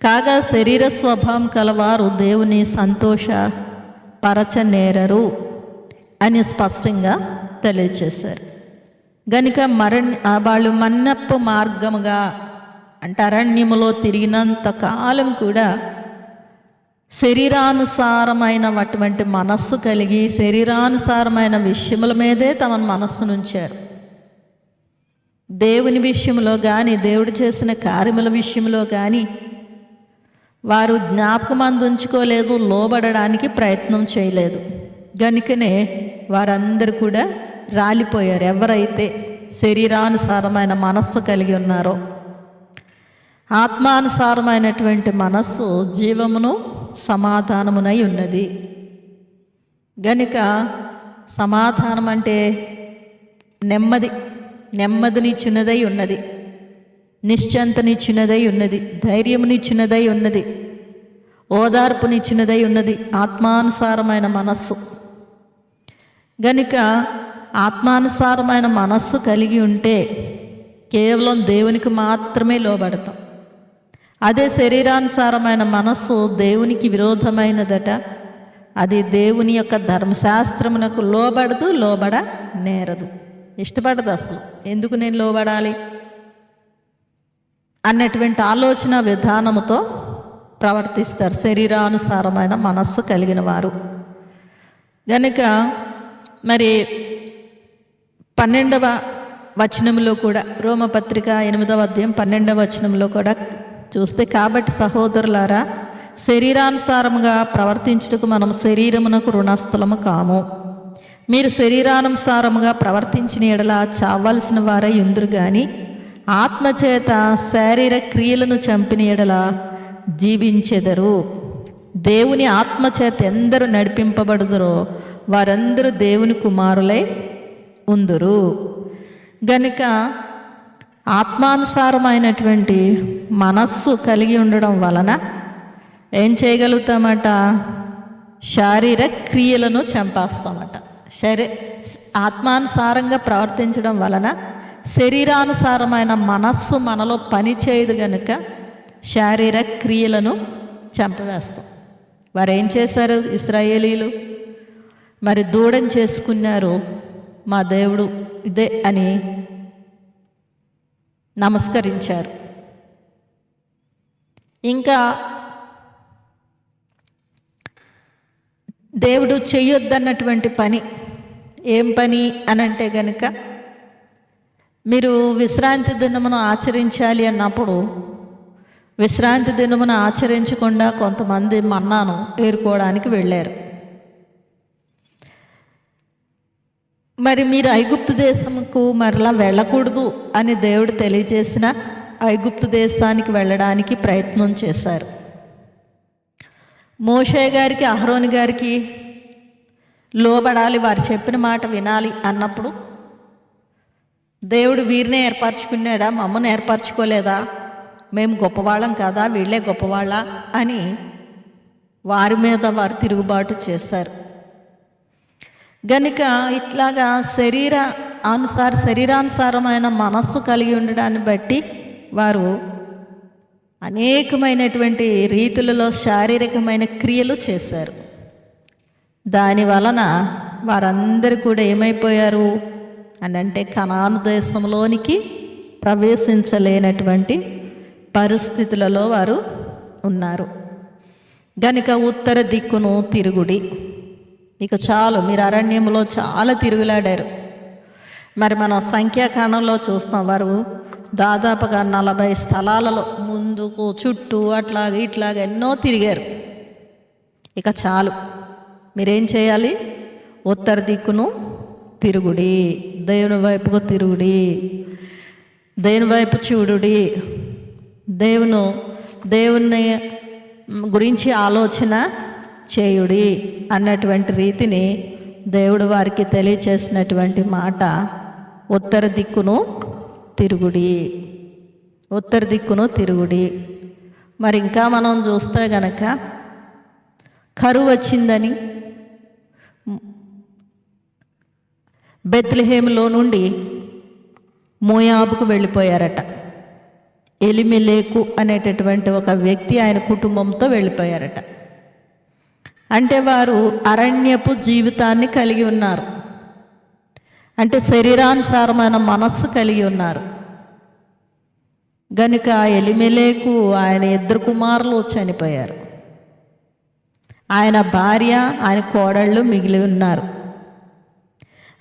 కాగా శరీర స్వభావం కలవారు దేవుని సంతోషపరచనేరరు అని స్పష్టంగా తెలియచేశారు. గనుక వాళ్ళు మన్నప్పు మార్గముగా అంటే అరణ్యములో తిరిగినంత కాలం కూడా శరీరానుసారమైనటువంటి మనస్సు కలిగి శరీరానుసారమైన విషయముల మీదే తమ మనస్సును ఉంచారు. దేవుని విషయంలో కానీ, దేవుడు చేసిన కార్యముల విషయంలో కానీ వారు జ్ఞాపకం ఉంచుకోలేదు, లోబడడానికి ప్రయత్నం చేయలేదు. గనుకనే వారందరూ కూడా రాలిపోయారు. ఎవరైతే శరీరానుసారమైన మనస్సు కలిగి ఉన్నారో, ఆత్మానుసారమైనటువంటి మనస్సు జీవమును సమాధానమునై ఉన్నది. గనుక సమాధానం అంటే నెమ్మదినిచ్చినదై ఉన్నది, నిశ్చంతనిచ్చినదై ఉన్నది, ధైర్యమునిచ్చినదై ఉన్నది, ఓదార్పునిచ్చినదై ఉన్నది ఆత్మానుసారమైన మనస్సు. గనుక ఆత్మానుసారమైన మనస్సు కలిగి ఉంటే కేవలం దేవునికి మాత్రమే లోబడతాం. అదే శరీరానుసారమైన మనస్సు దేవునికి విరోధమైనదట. అది దేవుని యొక్క ధర్మశాస్త్రమునకు లోబడ నేరదు, ఇష్టపడదు. అసలు ఎందుకు నేను లోబడాలి అన్నటువంటి ఆలోచన విధానముతో ప్రవర్తిస్తారు శరీరానుసారమైన మనస్సు కలిగిన వారు. గనుక మరి 12వ వచనంలో కూడా, రోమపత్రిక 8వ అధ్యాయం 12వ వచనంలో కూడా చూస్తే, కాబట్టి సహోదరులారా, శరీరానుసారముగా ప్రవర్తించుటకు మనం శరీరమునకు రుణస్థులము కాము. మీరు శరీరానుసారముగా ప్రవర్తించిన ఎడల చావలసిన వారై ఉందురు గాని, ఆత్మచేత శారీర క్రియలను చంపిన ఎడల జీవించెదరు. దేవుని ఆత్మచేత ఎందరు నడిపింపబడుదురో వారందరూ దేవుని కుమారులై ఉందురు. గనుక ఆత్మానుసారమైనటువంటి మనస్సు కలిగి ఉండడం వలన ఏం చేయగలుగుతామట? శారీర క్రియలను చంపేస్తామట. ఆత్మానుసారంగా ప్రవర్తించడం వలన శరీరానుసారమైన మనస్సు మనలో పని చేయదు. గనుక శారీర క్రియలను చంపవేస్తాం. వారు ఏం చేశారు? ఇశ్రాయేలీలు మరి దూడం చేసుకున్నారు, మా దేవుడు ఇదే అని నమస్కరించారు. ఇంకా దేవుడు చెయ్యొద్దన్నటువంటి పని ఏం పని అనంటే గనుక, మీరు విశ్రాంతి దినమును ఆచరించాలి అన్నప్పుడు విశ్రాంతి దినమును ఆచరించకుండా కొంతమంది మన్నాను ఏరుకోవడానికి వెళ్ళారు. మరి మీరు ఐగుప్తు దేశముకు మరలా వెళ్ళకూడదు అని దేవుడు తెలియజేసిన ఐగుప్తు దేశానికి వెళ్ళడానికి ప్రయత్నం చేశారు. మోషే గారికి, అహరోను గారికి లోబడాలి, వారు చెప్పిన మాట వినాలి అన్నప్పుడు దేవుడు వీరినే ఏర్పరచుకున్నాడా, మమ్మల్ని ఏర్పరచుకోలేదా, మేము గొప్పవాళ్ళం కాదా, వీళ్ళే గొప్పవాళ్ళ అని వారి మీద వారు తిరుగుబాటు చేశారు. గనుక ఇట్లాగా శరీరానుసారమైన మనస్సు కలిగి ఉండడాన్ని బట్టి వారు అనేకమైనటువంటి రీతులలో శారీరకమైన క్రియలు చేశారు. దాని వలన వారందరూ కూడా ఏమైపోయారు అని అంటే కనాను దేశంలోనికి ప్రవేశించలేనటువంటి పరిస్థితులలో వారు ఉన్నారు. గనుక ఉత్తర దిక్కును తిరుగుడి. ఇక చాలు, మీరు అరణ్యంలో చాలా తిరుగులాడారు. మరి మనం సంఖ్యాకాండంలో చూస్తాం, వారు దాదాపుగా 40 స్థలాలలో ముందుకు చుట్టూ అట్లాగా ఇట్లాగా ఎన్నో తిరిగారు. ఇక చాలు, మీరేం చేయాలి? ఉత్తర దిక్కును తిరుగుడి, దేవుని వైపుకు తిరుగుడి, దేవుని వైపు చూడుడి, దేవుని గురించి ఆలోచన చేయుడి అన్నటువంటి రీతిని దేవుడు వారికి తెలియచేసినటువంటి మాట ఉత్తర దిక్కును తిరుగుడి, ఉత్తర దిక్కును తిరుగుడి. మరి ఇంకా మనం చూస్తే గనక కరువు వచ్చిందని బెత్లెహేములో నుండి మోయాబుకు వెళ్ళిపోయారట. ఎలిమెలేకు అనేటటువంటి ఒక వ్యక్తి ఆయన కుటుంబంతో వెళ్ళిపోయారట. అంటే వారు అరణ్యపు జీవితాన్ని కలిగి ఉన్నారు, అంటే శరీరానుసారమైన మనస్సు కలిగి ఉన్నారు. గనుక ఎలిమెలేకు ఆయన 2 కుమారులు చనిపోయారు. ఆయన భార్య, ఆయన కోడళ్ళు మిగిలి ఉన్నారు.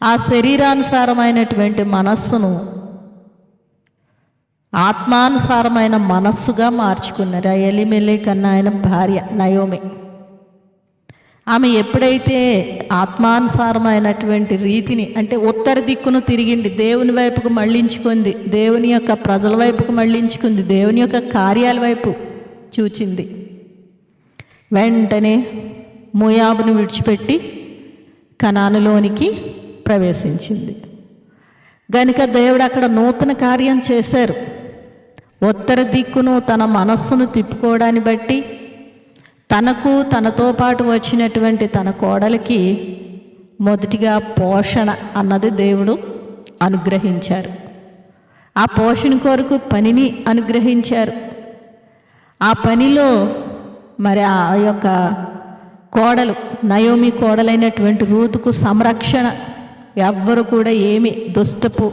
ఆ శరీరానుసారమైనటువంటి మనస్సును ఆత్మానుసారమైన మనస్సుగా మార్చుకున్నారు. ఆ ఎలిమెలేకు అన్న ఆయన భార్య నయోమి, ఆమె ఎప్పుడైతే ఆత్మానుసారమైనటువంటి రీతిని, అంటే ఉత్తర దిక్కును తిరిగింది, దేవుని వైపుకు మళ్ళించుకుంది, దేవుని యొక్క ప్రజల వైపుకు మళ్ళించుకుంది, దేవుని యొక్క కార్యాల వైపు చూచింది, వెంటనే మోయాబును విడిచిపెట్టి కనానులోనికి ప్రవేశించింది. గనుక దేవుడు అక్కడ నూతన కార్యం చేశారు. ఉత్తర దిక్కును తన మనస్సును తిప్పుకోవడాన్ని బట్టి తనతో పాటు వచ్చినటువంటి తన కోడలికి మొదటిగా పోషణ అన్నది దేవుడు అనుగ్రహించారు. ఆ పోషణ కొరకు పనిని అనుగ్రహించారు. ఆ పనిలో మరి ఆ యొక్క కోడలు, నయోమి కోడలైనటువంటి రూతుకు సంరక్షణ, ఎవ్వరు కూడా ఏమి దుష్టపు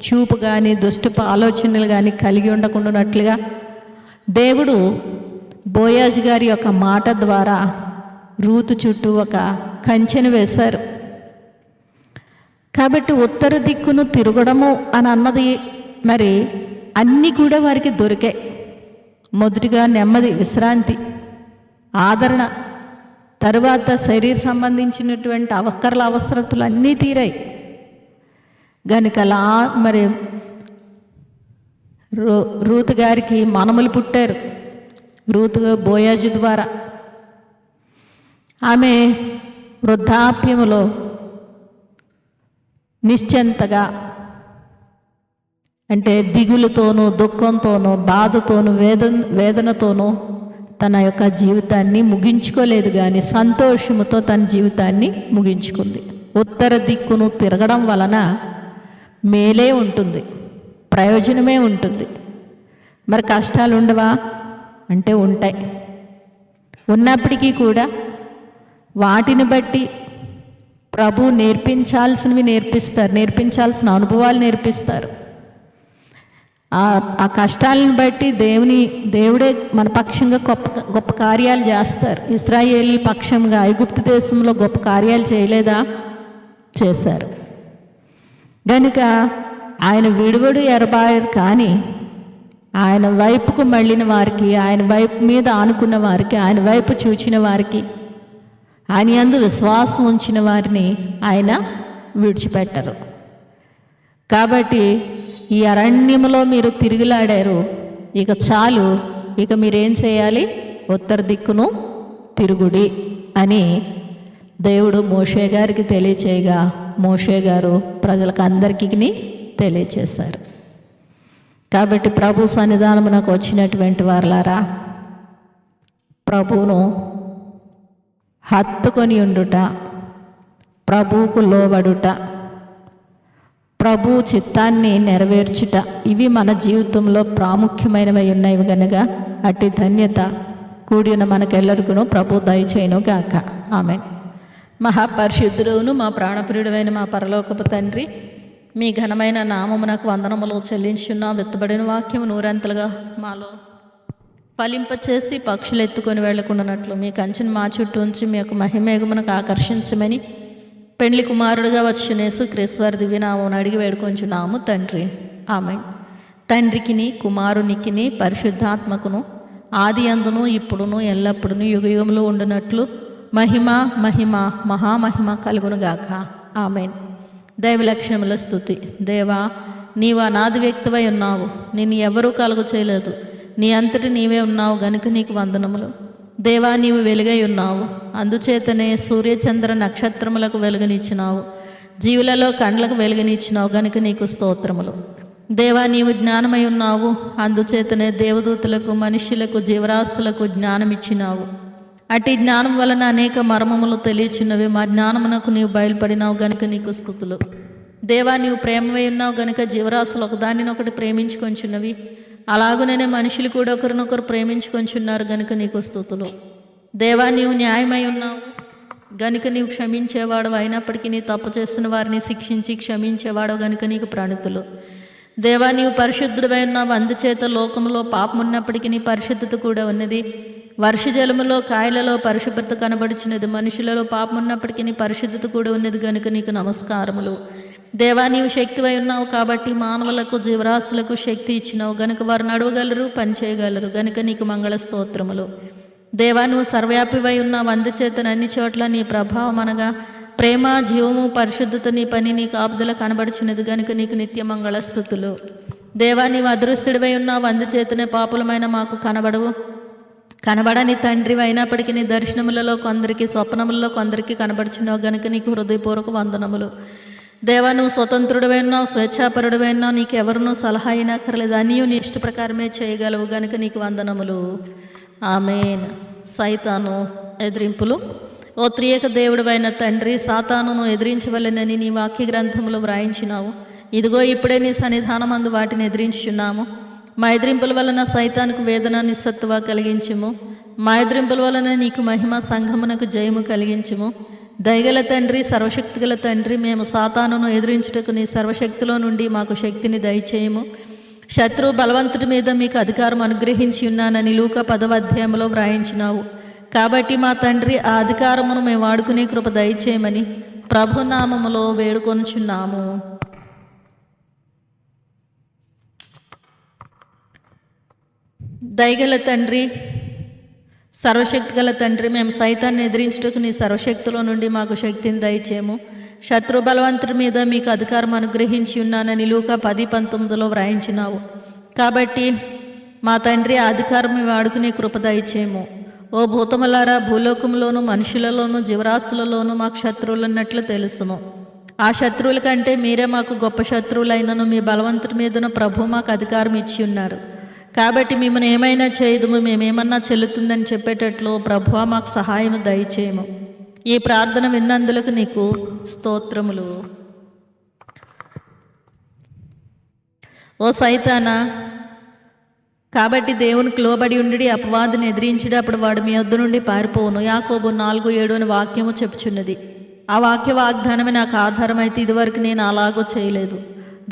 చూపు కానీ దుష్టపు ఆలోచనలు కానీ కలిగి ఉండకుండానట్లుగా దేవుడు బోయాజు గారి యొక్క మాట ద్వారా రూతు చుట్టూ ఒక కంచెను వేశారు. కాబట్టి ఉత్తర దిక్కును తిరగడము అని అన్నది మరి అన్నీ కూడా వారికి దొరికాయి. మొదటిగా నెమ్మది, విశ్రాంతి, ఆదరణ, తరువాత శరీర సంబంధించినటువంటి అవసరతలు అన్నీ తీరాయి. గనుక మరి రూతు గారికి మనములు పుట్టారు. రూతు బోయాజు ద్వారా ఆమె వృద్ధాప్యములో నిశ్చింతగా, అంటే దిగులుతోనూ దుఃఖంతోనూ బాధతోనూ వేదనతోనూ తన యొక్క జీవితాన్ని ముగించుకోలేదు, కానీ సంతోషముతో తన జీవితాన్ని ముగించుకుంది. ఉత్తర దిక్కును తిరగడం వలన మేలే ఉంటుంది, ప్రయోజనమే ఉంటుంది. మరి కష్టాలు ఉండవా అంటే ఉంటాయి. ఉన్నప్పటికీ కూడా వాటిని బట్టి ప్రభు నేర్పించాల్సినవి నేర్పించాల్సిన అనుభవాలు నేర్పిస్తారు. ఆ కష్టాలను బట్టి దేవుడే మన పక్షంగా గొప్ప కార్యాలు చేస్తారు. ఇశ్రాయేలు పక్షంగా ఐగుప్తు దేశంలో గొప్ప కార్యాలు చేయలేదా? చేశారు. గనుక ఆయన విడువడు ఎరబాయరు, కానీ ఆయన వైపుకు మళ్ళిన వారికి, ఆయన వైపు మీద ఆనుకున్న వారికి, ఆయన వైపు చూచిన వారికి, ఆయన యందు విశ్వాసం ఉంచిన వారిని ఆయన విడిచిపెట్టరు. కాబట్టి ఈ అరణ్యములో మీరు తిరుగులాడారు, ఇక చాలు, ఇక మీరేం చేయాలి? ఉత్తర దిక్కును తిరుగుడి అని దేవుడు మోషే గారికి తెలియచేయగా, మోషే గారు ప్రజలకు అందరికీ తెలియచేశారు. కాబట్టి ప్రభు సన్నిధానమునకు వచ్చినటువంటి వారలారా, ప్రభువును హత్తుకొని ఉండుట, ప్రభువుకు లోబడుట, ప్రభు చిత్తాన్ని నెరవేర్చుట, ఇవి మన జీవితంలో ప్రాముఖ్యమైనవి ఉన్నవి కనుక అట్టి ధన్యత కూడి ఉన్న మనకెల్లరికూ ప్రభు దయచేయును గాక. ఆమేన్. మహాపరిశుద్ధుడును మా ప్రాణప్రియుడైన మా పరలోకపు తండ్రి, మీ ఘనమైన నామమునకు వందనములు చెల్లించున్నాం. వెత్తబడిన వాక్యము నూరంతలుగా మాలో ఫలింపచేసి పక్షులు ఎత్తుకొని వెళ్ళకుండానట్లు మీ కంచెను మా చుట్టూ ఉంచి మీ యొక్క మహిమేగమునకు ఆకర్షించమని పెండ్లి కుమారుడుగా వచ్చిన యేసుక్రీస్తు వారి దివ్యనామమును అడిగి వేడుకొంచున్నాము తండ్రి. ఆమేన్. తండ్రికిని కుమారునికిని పరిశుద్ధాత్మకును ఆది అందును ఇప్పుడును ఎల్లప్పుడును యుగయుగములు ఉండునట్లు మహిమ మహిమ మహామహిమ కలుగునుగాక. ఆమేన్. దైవ లక్షణముల స్తుతి. దేవా, నీవు అనాది వ్యక్తివై ఉన్నావు, నిన్ను ఎవరూ కలుగు చేయలేదు, నీ అంతటి నీవే ఉన్నావు గనుక నీకు వందనములు. దేవా, నీవు వెలుగై ఉన్నావు, అందుచేతనే సూర్యచంద్ర నక్షత్రములకు వెలుగునిచ్చినావు, జీవులలో కండ్లకు వెలుగునిచ్చినావు గనుక నీకు స్తోత్రములు. దేవా, నీవు జ్ఞానమై ఉన్నావు, అందుచేతనే దేవదూతలకు మనుష్యులకు జీవరాశులకు జ్ఞానమిచ్చినావు. అట్టి జ్ఞానం వలన అనేక మర్మములు తెలియచున్నవి. మా జ్ఞానమునకు నీవు బయలుపడినావు గనుక నీకు స్తుతులు. దేవా, నీవు ప్రేమవై ఉన్నావు గనుక జీవరాశులు ఒకదానినొకటి ప్రేమించుకొంచున్నవి. అలాగునే మనుషులు కూడా ఒకరినొకరు ప్రేమించుకొంచున్నారు గనుక నీకు స్తుతులు. దేవా, నీవు న్యాయమై ఉన్నావు గనుక నీవు క్షమించేవాడు, అయినప్పటికీ నీ తప్పు చేస్తున్న వారిని శిక్షించి క్షమించేవాడు గనుక నీకు ప్రణితులు. దేవా, నీవు పరిశుద్ధుడై ఉన్నావు, అందుచేత లోకంలో పాపం ఉన్నప్పటికీ నీ పరిశుద్ధత కూడా ఉన్నది. వర్షజలములో కాయలలో పరిశుభ్రత కనబడుచున్నది, మనుషులలో పాపం ఉన్నప్పటికీ నీ పరిశుద్ధత కూడా ఉన్నది గనుక నీకు నమస్కారములు. దేవా, నీవు శక్తివై ఉన్నావు కాబట్టి మానవులకు జీవరాశులకు శక్తి ఇచ్చినావు గనుక వారు నడవగలరు, పనిచేయగలరు గనుక నీకు మంగళ స్తోత్రములు. దేవా, నువ్వు సర్వవ్యాపివై ఉన్నావు, అందుచేత అన్ని చోట్ల నీ ప్రభావం అనగా ప్రేమ, జీవము, పరిశుద్ధత నీ పని నీ కాపుదల కనబడుచున్నది గనుక నీకు నిత్య మంగళ స్తుతులు. దేవా, నీవు అదృశ్యుడివై ఉన్నావు, అందుచేతనే పాపులమైన మాకు కనబడని తండ్రి అయినప్పటికీ నీ దర్శనములలో కొందరికి, స్వప్నములలో కొందరికి కనబడుచున్నావు గనుక నీకు హృదయపూర్వక వందనములు. దేవా, నువ్వు స్వతంత్రుడివై ఉన్నావు, స్వేచ్ఛాపరుడివై ఉన్నావు, నీకెవరునూ సలహా అయినక్కర్లేదు, అనియు నీ ఇష్ట ప్రకారమే చేయగలవు గనుక నీకు వందనములు. ఆమేన్. సైతాను ఎదిరింపులు. ఓ త్రియక దేవుడివైన తండ్రి, సాతానును ఎదిరించవలెనని నీ వాక్య గ్రంథములు వ్రాయించినావు. ఇదిగో ఇప్పుడే నీ సన్నిధానమందు వాటిని ఎదిరించుచున్నాము. మా ఎదిరింపుల వలన సైతానికి వేదన నిస్సత్తువ కలిగించుము. మా ఎదిరింపుల వలన నీకు మహిమ, సంఘమునకు జయము కలిగించుము. దయగల తండ్రి, సర్వశక్తిగల తండ్రి, మేము సాతానును ఎదిరించుటకు నీ సర్వశక్తిలో నుండి మాకు శక్తిని దయచేయము. శత్రువు బలవంతుడి మీద మీకు అధికారం అనుగ్రహించి ఉన్నానని లూకా 10వ అధ్యాయంలో వ్రాయించినావు. కాబట్టి మా తండ్రి, ఆ అధికారమును మేము వాడుకునే కృప దయచేయమని ప్రభునామములో వేడుకొనుచున్నాము. దయగల తండ్రి, సర్వశక్తి గల తండ్రి, మేము సైతాన్ని ఎదిరించుటకు నీ సర్వశక్తిలో నుండి మాకు శక్తిని దయచేయము. శత్రు బలవంతుడి మీద మీకు అధికారం అనుగ్రహించి ఉన్నానని లూకా 10:19లో వ్రాయించినావు. కాబట్టి మా తండ్రి, ఆ అధికారం మేము వాడుకునే కృప దయచేయము. ఓ భూతములారా, భూలోకంలోను మనుషులలోను జీవరాశులలోనూ మాకు శత్రువులు ఉన్నట్లు తెలుసును. ఆ శత్రువుల కంటే మీరే మాకు గొప్ప శత్రువులైనను మీ బలవంతుడి మీదను ప్రభు మాకు అధికారం ఇచ్చి ఉన్నారు. కాబట్టి మిమ్మల్ని ఏమైనా చేయదుము, మేమేమన్నా చెల్లుతుందని చెప్పేటట్లు ప్రభువా మాకు సహాయం దయచేయము. ఈ ప్రార్థన విన్నందులకు నీకు స్తోత్రములు. ఓ సైతానా, కాబట్టి దేవునికి లోబడి ఉండి అపవాదిని ఎదిరించడి, అప్పుడు వాడు మీ వద్ద నుండి పారిపోవును. యాకోబు 4:7 అని వాక్యము చెప్పుచున్నది. ఆ వాక్య వాగ్దానమే నాకు ఆధారం అయితే ఇదివరకు నేను అలాగూ చేయలేదు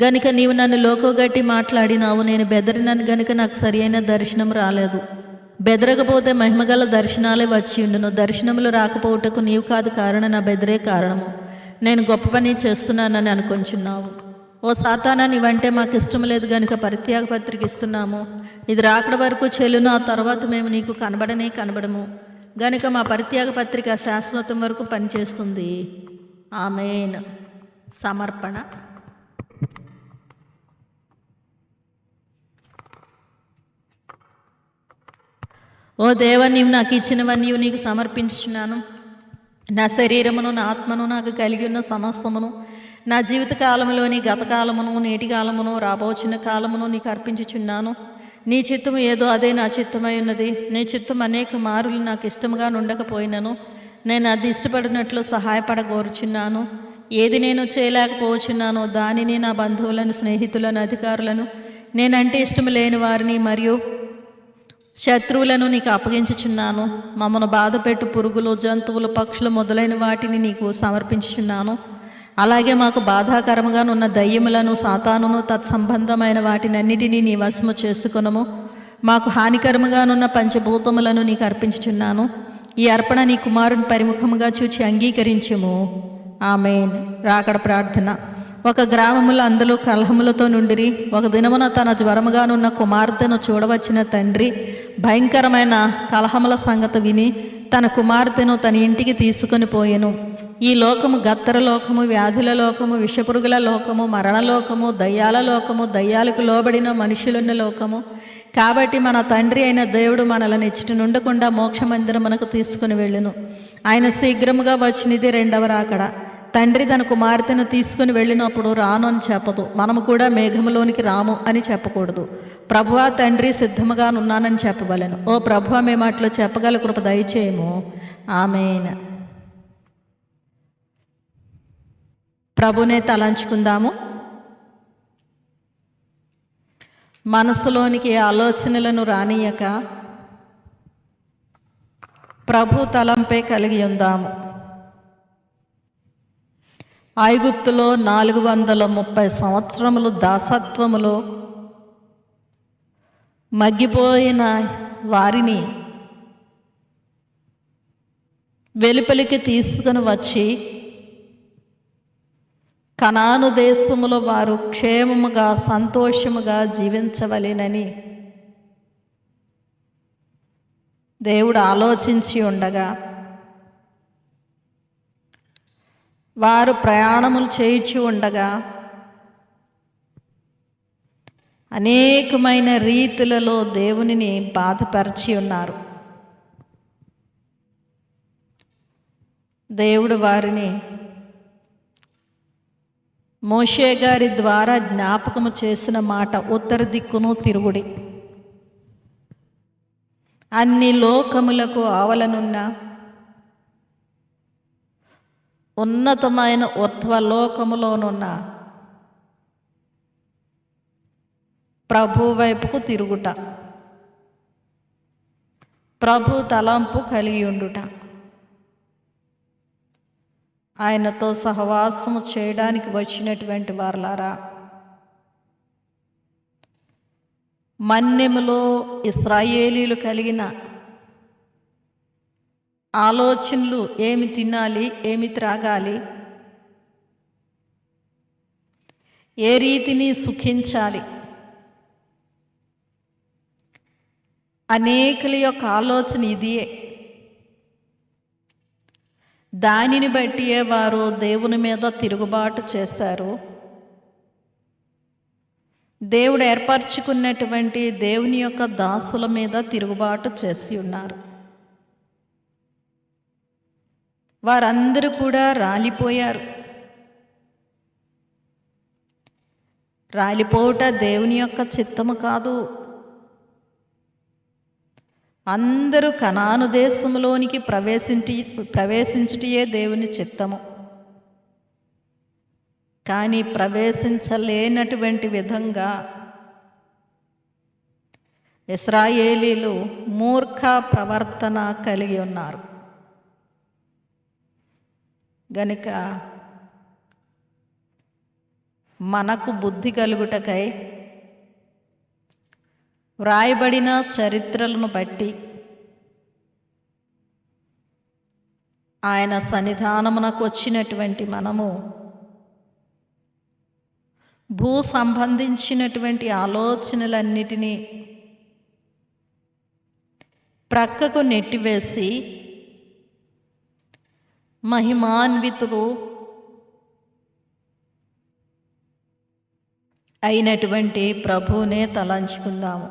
గనుక నీవు నన్ను లోకోగట్టి మాట్లాడినావు. నేను బెదరినను గనుక నాకు సరి అయిన దర్శనం రాలేదు. బెదరకపోతే మహిమగల దర్శనాలే వచ్చి ఉండును. దర్శనములు రాకపోవటకు నీవు కాదు కారణం, నా బెదరే కారణము. నేను గొప్ప పని చేస్తున్నానని అనుకుంటున్నావు. ఓ సాతానా, నీవంటే మాకు ఇష్టం లేదు గనుక పరిత్యాగ పత్రిక ఇస్తున్నాము. ఇది రాకడ వరకు చెల్లును, ఆ తర్వాత మేము నీకు కనబడము గనుక మా పరిత్యాగ పత్రిక శాశ్వతం వరకు పనిచేస్తుంది. ఆమేన్. సమర్పణ. ఓ దేవా, నీవు నాకు ఇచ్చినవన్నీ నీకు సమర్పించుచున్నాను. నా శరీరమును, నా ఆత్మను, నాకు కలిగి ఉన్న సమస్తమును నా జీవిత కాలంలోని గత కాలమును, నేటి కాలమును, రాబోచిన కాలమును నీకు అర్పించుచున్నాను. నీ చిత్తము ఏదో అదే నా చిత్తమై ఉన్నది. నీ చిత్తం అనేక మారులు నాకు ఇష్టముగా నుండకపోయినను నేను అది ఇష్టపడినట్లు సహాయపడగోరుచున్నాను. ఏది నేను చేయలేకపోవచ్చున్నానో దానిని నా బంధువులను, స్నేహితులను, అధికారులను, నేనంటే ఇష్టము లేని వారిని మరియు శత్రువులను నీకు అప్పగించుచున్నాను. మమ్మను బాధపెట్టు పురుగులు, జంతువులు, పక్షులు మొదలైన వాటిని నీకు సమర్పించుచున్నాను. అలాగే మాకు బాధాకరముగానున్న దయ్యములను, సాతానును, తత్సంబంధమైన వాటినన్నిటినీ నీ వశము చేసుకొనము. మాకు హానికరముగానున్న పంచభూతములను నీకు అర్పించుచున్నాను. ఈ అర్పణ నీ కుమారుని పరిముఖముగా చూచి అంగీకరించుము. ఆమేన్. రాకడ ప్రార్థన. ఒక గ్రామములో అందరూ కలహములతో నుండిరి. ఒక దినమున తన జ్వరముగానున్న కుమార్తెను చూడవచ్చిన తండ్రి భయంకరమైన కలహముల సంగతి విని తన కుమార్తెను తన ఇంటికి తీసుకొని పోయెను. ఈ లోకము గత్తర లోకము, వ్యాధుల లోకము, విషపురుగుల లోకము, మరణలోకము, దయ్యాల లోకము, దయ్యాలకు లోబడిన మనుషులున్న లోకము. కాబట్టి మన తండ్రి అయిన దేవుడు మనలను ఇచ్చట నుండకుండా మోక్షమందిరమునకు తీసుకుని వెళ్ళును. ఆయన శీఘ్రముగా వచ్చినది రెండవ రాకడ. తండ్రి తన కుమార్తెను తీసుకుని వెళ్ళినప్పుడు రాను అని చెప్పదు. మనము కూడా మేఘములోనికి రాము అని చెప్పకూడదు. ప్రభువా తండ్రి సిద్ధముగా ఉన్నానని చెప్పవలెను. ఓ ప్రభువా మేము అట్లా చెప్పగల కృప దయచేయము. ఆమేన్. ప్రభునే తలంచుకుందాము. మనసులోనికి ఆలోచనలను రానియక ప్రభు తలంపై కలిగి ఉందాము. ఐగుప్తులో 430 సంవత్సరములు దాసత్వములో మగ్గిపోయిన వారిని వెలుపలికి తీసుకుని వచ్చి కనాను దేశములో వారు క్షేమముగా, సంతోషముగా జీవించవలెనని దేవుడు ఆలోచించి ఉండగా వారు ప్రయాణములు చేయుచు ఉండగా అనేకమైన రీతులలో దేవునిని బాధపరిచి ఉన్నారు. దేవుడు వారిని మోషే గారి ద్వారా జ్ఞాపకము చేసిన మాట, ఉత్తర దిక్కును తిరుగుడి, అన్ని లోకములకు ఆవలనున్న ఉన్నతమైన ఊర్ధ్వలోకములోనున్న ప్రభు వైపుకు తిరుగుట, ప్రభు తలంపు కలిగి ఉండుట, ఆయనతో సహవాసము చేయడానికి వచ్చినటువంటి వారలారా, మన్నెములో ఇశ్రాయేలీలు కలిగిన ఆలోచనలు, ఏమి తినాలి, ఏమి త్రాగాలి, ఏ రీతిని సుఖించాలి, అనేకుల యొక్క ఆలోచన ఇదియే. దానిని బట్టియే వారు దేవుని మీద తిరుగుబాటు చేశారు. దేవుడు ఏర్పరచుకున్నటువంటి దేవుని యొక్క దాసుల మీద తిరుగుబాటు చేసి ఉన్నారు. వారందరూ కూడా రాలిపోయారు. రాలిపోవుట దేవుని యొక్క చిత్తము కాదు. అందరూ కనాను దేశంలోనికి ప్రవేశించుటయే దేవుని చిత్తము. కానీ ప్రవేశించలేనటువంటి విధంగా ఇశ్రాయేలీలు మూర్ఖ ప్రవర్తన కలిగి ఉన్నారు. గనుక మనకు బుద్ధి కలుగుటకై వ్రాయబడిన చరిత్రలను బట్టి ఆయన సన్నిధానమునకు వచ్చినటువంటి మనము భూ సంబంధించినటువంటి ఆలోచనలన్నిటినీ ప్రక్కకు నెట్టివేసి మహిమాన్వితుడు అయినటువంటి ప్రభువునే తలంచుకుందాము.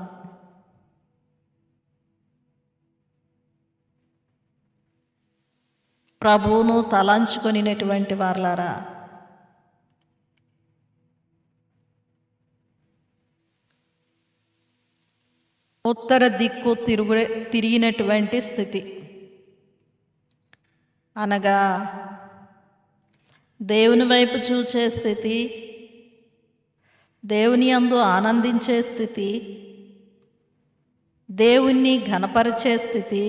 ప్రభువును తలంచుకొనినటువంటి వారలారా, ఉత్తర దిక్కు తిరిగినటువంటి స్థితి అనగా దేవుని వైపు చూచే స్థితి, దేవుని యందు ఆనందించే స్థితి, దేవుణ్ణి ఘనపరిచే స్థితి,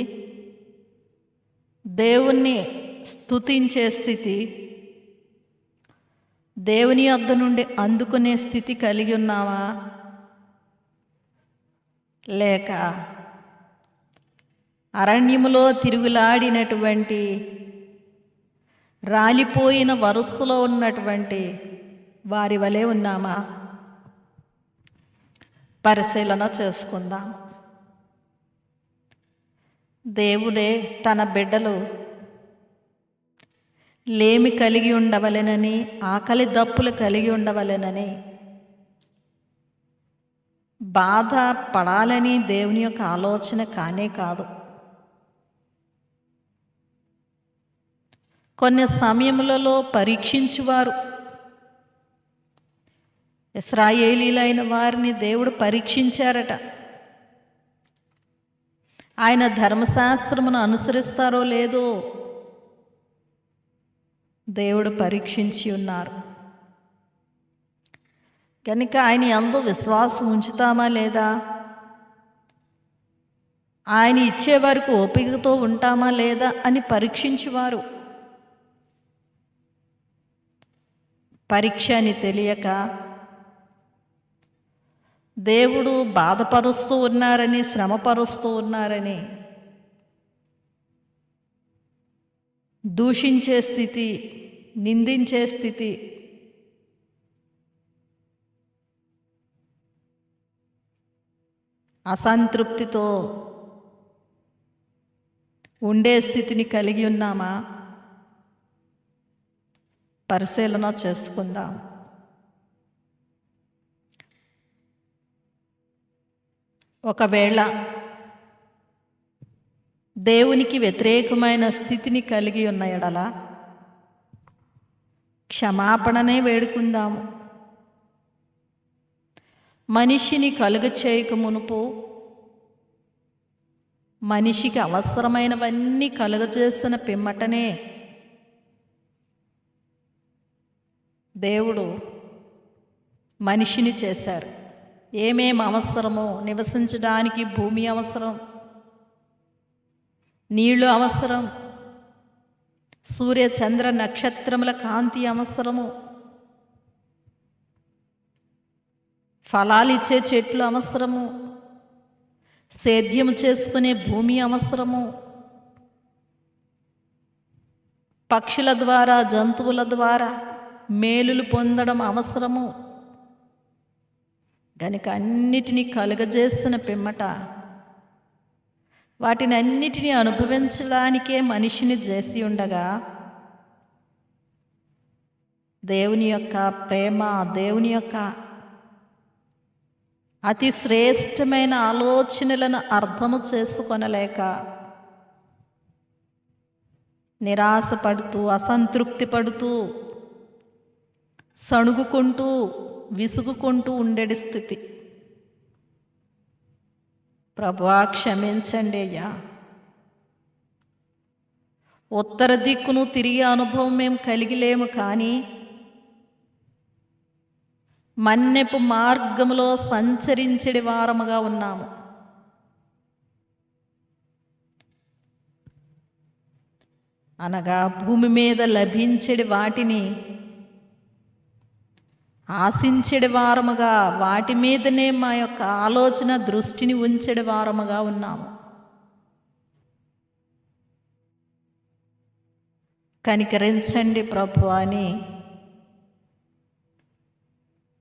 దేవుణ్ణి స్తుతించే స్థితి, దేవుని యొద్ద నుండి అందుకునే స్థితి కలిగి ఉన్నావా? లేక అరణ్యములో తిరుగులాడినటువంటి రాలిపోయిన వరుసలో ఉన్నటువంటి వారి వలె ఉన్నామా? పరిశీలన చేసుకుందాం. దేవుడే తన బిడ్డలు లేమి కలిగి ఉండవలెనని, ఆకలి దప్పులు కలిగి ఉండవలెనని, బాధ పడాలని దేవుని యొక్క ఆలోచన కానే కాదు. కొన్ని సమయములలో పరీక్షించువారు, ఇశ్రాయేలీలైన వారిని దేవుడు పరీక్షించారట. ఆయన ధర్మశాస్త్రమును అనుసరిస్తారో లేదో దేవుడు పరీక్షించి ఉన్నారు. కనుక ఆయన యందు విశ్వాసం ఉంచుతామా లేదా, ఆయన ఇచ్చే వరకు ఓపికతో ఉంటామా లేదా అని పరీక్షించేవారు. పరీక్ష అని తెలియక దేవుడు బాధపరుస్తూ ఉన్నారని, శ్రమపరుస్తూ ఉన్నారని దూషించే స్థితి, నిందించే స్థితి, అసంతృప్తితో ఉండే స్థితిని కలిగి ఉన్నామా? పరిశీలన చేసుకుందాం. ఒకవేళ దేవునికి వ్యతిరేకమైన స్థితిని కలిగి ఉన్న ఎడల క్షమాపణనే వేడుకుందాము. మనిషిని కలుగచేయక మునుపు మనిషికి అవసరమైనవన్నీ కలుగజేసిన పిమ్మటనే దేవుడు మనిషిని చేశారు. ఏమేం అవసరమో, నివసించడానికి భూమి అవసరం, నీళ్లు అవసరం, సూర్య చంద్ర నక్షత్రముల కాంతి అవసరము, ఫలాలిచ్చే చెట్లు అవసరము, సేద్యము చేసుకునే భూమి అవసరము, పక్షుల ద్వారా, జంతువుల ద్వారా మేలులు పొందడం అవసరము. గనుక అన్నిటినీ కలుగజేసిన పిమ్మట వాటిని అన్నిటినీ అనుభవించడానికే మనిషిని చేసి ఉండగా దేవుని యొక్క ప్రేమ, దేవుని యొక్క అతి శ్రేష్టమైన ఆలోచనలను అర్థము చేసుకొనలేక నిరాశపడుతూ, అసంతృప్తి పడుతూ, సణుగుకుంటూ, విసుగుకుంటూ ఉండేది స్థితి. ప్రభువా క్షమించండి అయ్యా, ఉత్తర దిక్కును తిరిగే అనుభవం మేము కలిగి లేము, కానీ మన్నెపు మార్గములో సంచరించడి వారముగా ఉన్నాము. అనగా భూమి మీద లభించడి వాటిని ఆశించడి వారముగా, వాటి మీదనే మా యొక్క ఆలోచన దృష్టిని ఉంచడి వారముగా ఉన్నాము. కనికరించండి ప్రభు అని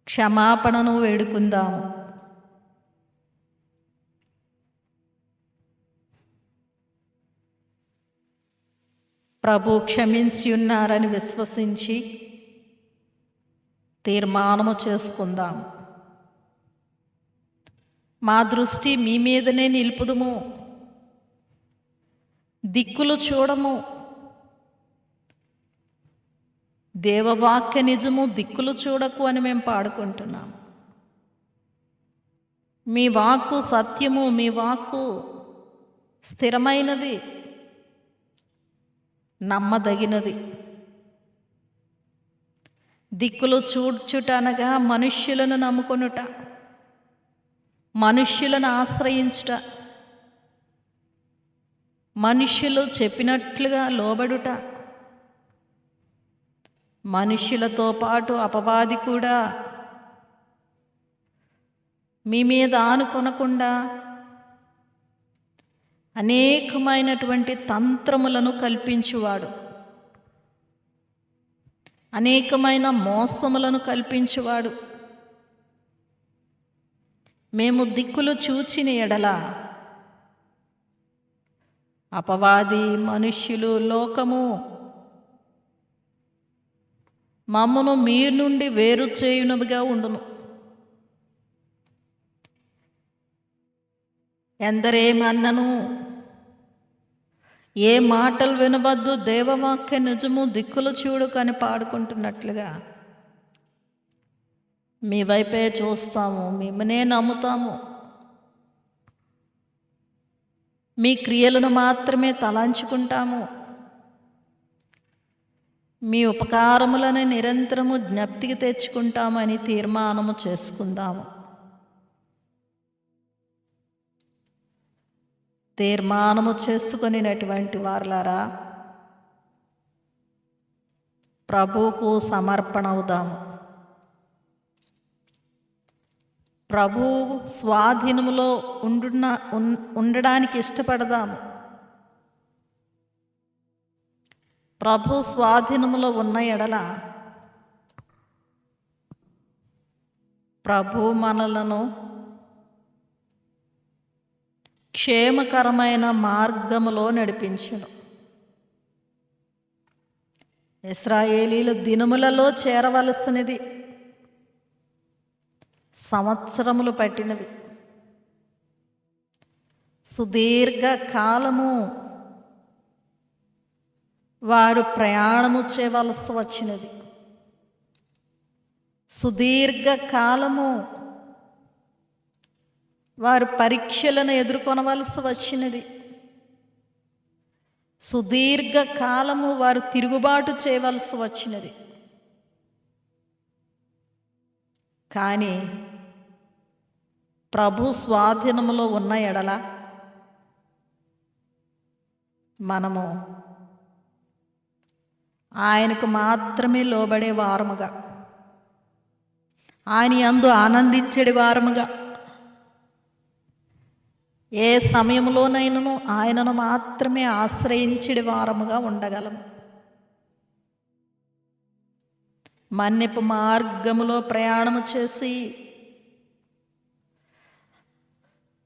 క్షమాపణను వేడుకుందాము. ప్రభు క్షమించి ఉన్నారని విశ్వసించి తీర్మానము చేసుకుందాం. మా దృష్టి మీ మీదనే నిలుపుదుము, దిక్కులు చూడము. దేవవాక్య నిజము, దిక్కులు చూడకు అని మేము పాడుకుంటున్నాం. మీ వాక్కు సత్యము, మీ వాక్కు స్థిరమైనది, నమ్మదగినది. దిక్కులు చూడ్చుట అనగా మనుష్యులను నమ్ముకొనుట, మనుష్యులను ఆశ్రయించుట, మనుష్యులు చెప్పినట్లుగా లోబడుట. మనుష్యులతో పాటు అపవాది కూడా మీ మీద ఆనుకొనకుండా అనేకమైనటువంటి తంత్రములను కల్పించువాడు, అనేకమైన మోసములను కల్పించువాడు. మేము దిక్కులు చూచిన ఎడల అపవాది, మనుష్యులు, లోకము మమ్మను మీ నుండి వేరు చేయునవిగా ఉండును. ఎందరేమన్నను, ఏ మాటలు వినవద్దు, దేవవాక్య నిజము, దిక్కులు చూడు అని పాడుకుంటున్నట్లుగా మీ వైపే చూస్తాము, మిమ్మల్నే నమ్ముతాము. మీ క్రియలను మాత్రమే తలంచుకుంటాము. మీ ఉపకారములను నిరంతరము జ్ఞప్తికి తెచ్చుకుంటామని తీర్మానము చేసుకుందాము. తీర్మానము చేసుకునేటువంటి వారులారా, ప్రభువుకు సమర్పణ అవుదాము. ప్రభు స్వాధీనములో ఉండడానికి ఇష్టపడదాము. ప్రభు స్వాధీనములో ఉన్న ఎడల ప్రభు మనలను క్షేమకరమైన మార్గములో నడిపించును. ఇశ్రాయేలీలు దినములలో చేరవలసినది సంవత్సరములు పట్టినవి. సుదీర్ఘ కాలము వారు ప్రయాణము చేయవలసి వచ్చినది. సుదీర్ఘ కాలము వారు పరీక్షలను ఎదుర్కొనవలసి వచ్చినది. సుదీర్ఘ కాలము వారు తిరుగుబాటు చేయవలసి వచ్చినది. కానీ ప్రభు స్వాధీనములో ఉన్న ఎడల మనము ఆయనకు మాత్రమే లోబడే వారముగా, ఆయన యందు ఆనందించే వారముగా, ఏ సమయంలోనైనను ఆయనను మాత్రమే ఆశ్రయించే వారముగా ఉండగలము. మన్యపు మార్గములో ప్రయాణము చేసి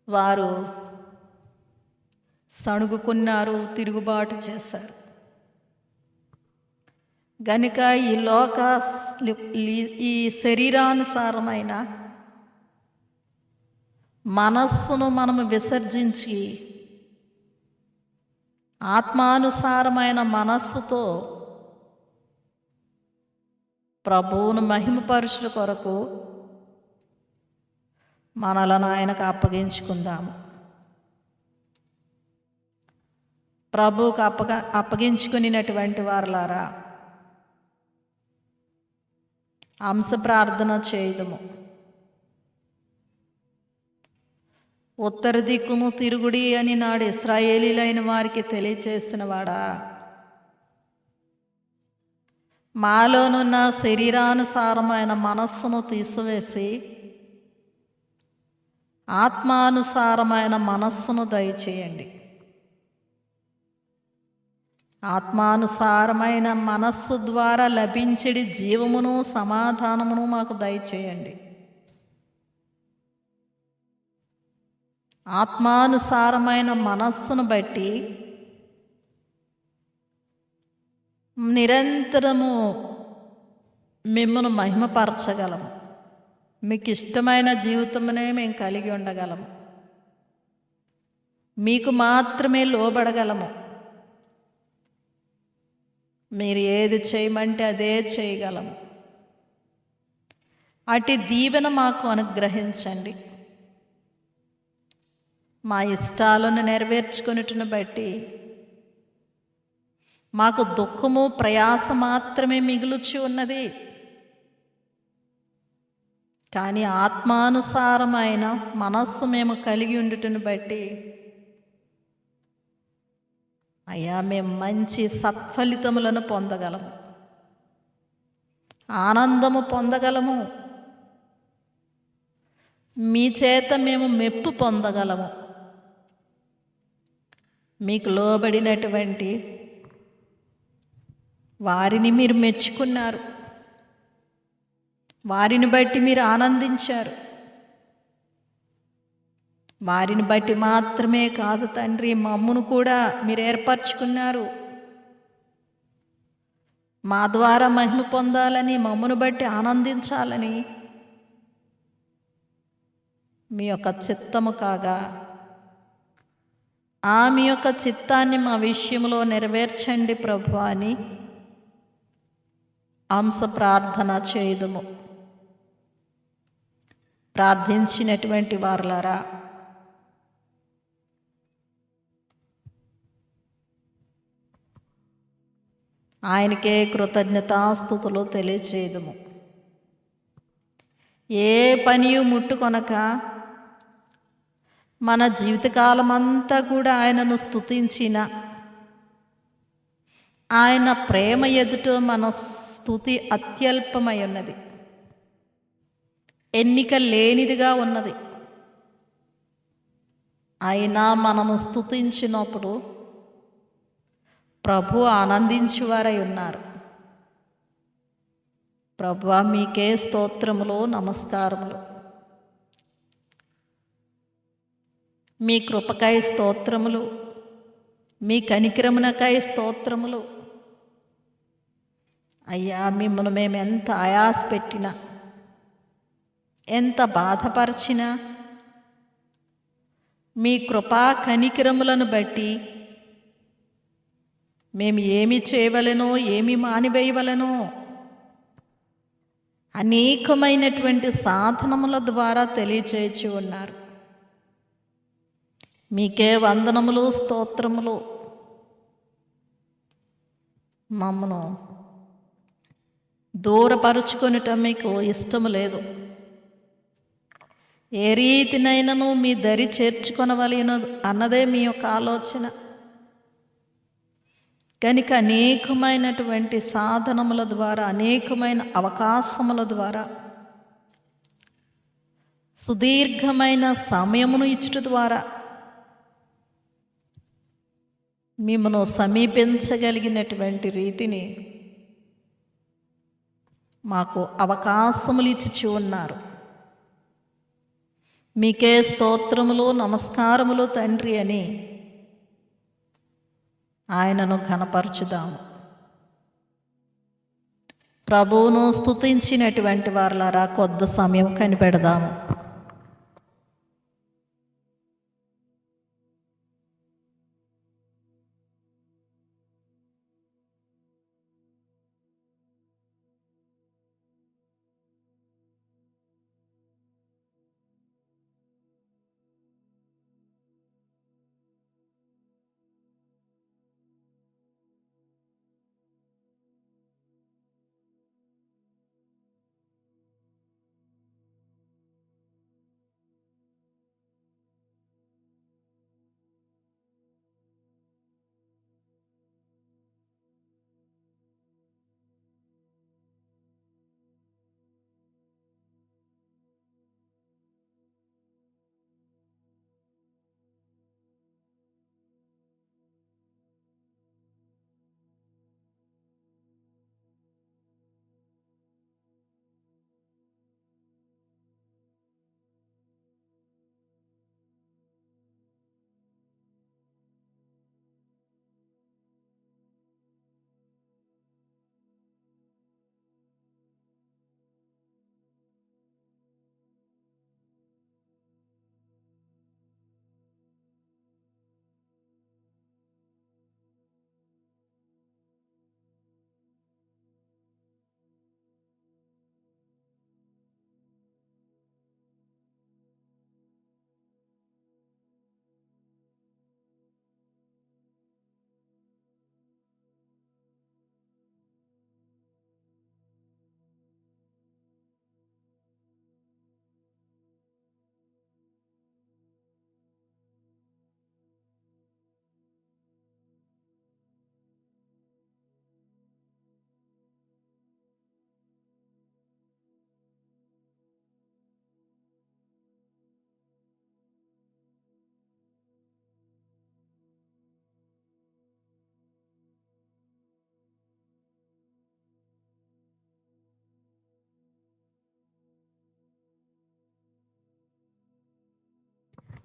వారు సణుగుకున్నారు, తిరుగుబాటు చేశారు. గనుక ఈ శరీరానుసారమైన మనస్సును మనము విసర్జించి ఆత్మానుసారమైన మనస్సుతో ప్రభువును మహిమపరచుట కొరకు మనలను ఆయనకు అప్పగించుకుందాము. ప్రభువుకు అప్పగించుకునేటువంటి వారులారా, అంశ ప్రార్థన చేయుదుము. ఉత్తర దిక్కును తిరుగుడి అని నాడు ఇశ్రాయేలీలైన వారికి తెలియచేసిన వాడా, మాలోనున్న శరీరానుసారమైన మనస్సును తీసివేసి ఆత్మానుసారమైన మనస్సును దయచేయండి. ఆత్మానుసారమైన మనస్సు ద్వారా లభించడి జీవమును సమాధానమును మాకు దయచేయండి. ఆత్మానుసారమైన మనస్సును బట్టి నిరంతరము మిమ్మను మహిమపరచగలము. మీకు ఇష్టమైన జీవితమునే మేము కలిగి ఉండగలము. మీకు మాత్రమే లోబడగలము. మీరు ఏది చేయమంటే అదే చేయగలము. అటు దీవెన మాకు అనుగ్రహించండి. మా ఇష్టాలను నెరవేర్చుకొనుటను బట్టి మాకు దుఃఖము ప్రయాస మాత్రమే మిగులుచి ఉన్నది. కానీ ఆత్మానుసారమైన మనస్సు మేము కలిగి ఉండుటను బట్టి అయ్యా మేము మంచి సత్ఫలితములను పొందగలము, ఆనందము పొందగలము, మీ చేత మేము మెప్పు పొందగలము. మీకు లోబడినటువంటి వారిని మీరు మెచ్చుకున్నారు, వారిని బట్టి మీరు ఆనందించారు. వారిని బట్టి మాత్రమే కాదు తండ్రి, మమ్మును కూడా మీరు ఏర్పరచుకున్నారు. మా ద్వారా మహిమ పొందాలని, మమ్మును బట్టి ఆనందించాలని మీ యొక్క చిత్తము కాగా మీ యొక్క చిత్తాన్ని మా విషయంలో నెరవేర్చండి ప్రభు అని అంశ ప్రార్థన చేయుదుము. ప్రార్థించినటువంటి వారలారా, ఆయనకే కృతజ్ఞతాస్తుతులు తెలియచేయుదుము. ఏ పనియు ముట్టుకొనక మన జీవితకాలం అంతా కూడా ఆయనను స్తుతించిన ఆయన ప్రేమ ఎదుట మన స్తుతి అత్యల్పమై ఉన్నది, ఎన్నిక లేనిదిగా ఉన్నది. అయినా మనము స్తుతించినప్పుడు ప్రభు ఆనందించువారై ఉన్నారు. ప్రభువా మీకే స్తోత్రములు, నమస్కారములు. మీ కృపకై స్తోత్రములు, మీ కనికరమునకై స్తోత్రములు. అయ్యా మిమ్మల్ని మేము ఎంత ఆయాస పెట్టినా, ఎంత బాధపరిచినా మీ కృపా కనికరములను బట్టి మేము ఏమి చేయవలెనో, ఏమి మానివేయవలెనో అనేకమైనటువంటి సాధనముల ద్వారా తెలియచేయచ్చు ఉన్నారు. మీకే వందనములు, స్తోత్రములు. మమ్మను దూరపరుచుకొనుట మీకు ఇష్టము లేదు. ఏ రీతినైనను మీ దరి చేర్చుకొనవలెను అన్నదే మీ యొక్క ఆలోచన. కనుక అనేకమైనటువంటి సాధనముల ద్వారా, అనేకమైన అవకాశముల ద్వారా, సుదీర్ఘమైన సమయమును ఇచ్చుట ద్వారా మిమ్మను సమీపించగలిగినటువంటి రీతిని మాకు అవకాశములు ఇచ్చి ఉన్నారు. మీకే స్తోత్రములు, నమస్కారములు తండ్రి అని ఆయనను ఘనపరచుదాము. ప్రభువును స్తుతించినటువంటి వారలారా కొద్ది సమయం కనిపెడదాము.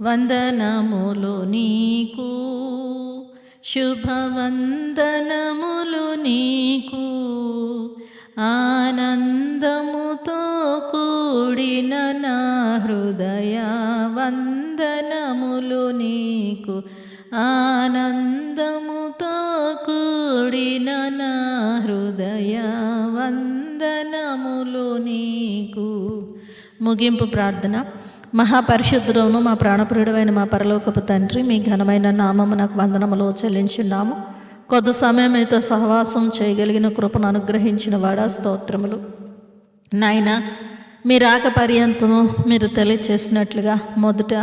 వందనములు నీకు, శుభవందనములు నీకు, ఆనందముతో కూడిన నా హృదయ వందనములు నీకు, ఆనందముతో కూడిన నా హృదయ వందనములు నీకు. ముగింపు ప్రార్థన. మహాపరిశుద్ధుడవును మా ప్రాణప్రియుడైన మా పరలోకపు తండ్రి, మీ ఘనమైన నామము నాకు వందనములు చెల్లించున్నాము. కొద్ది సమయం మీతో సహవాసం చేయగలిగిన కృపను అనుగ్రహించిన వాడా స్తోత్రములు. నాయన, మీ రాక పర్యంతము మీరు తెలియచేసినట్లుగా మొదట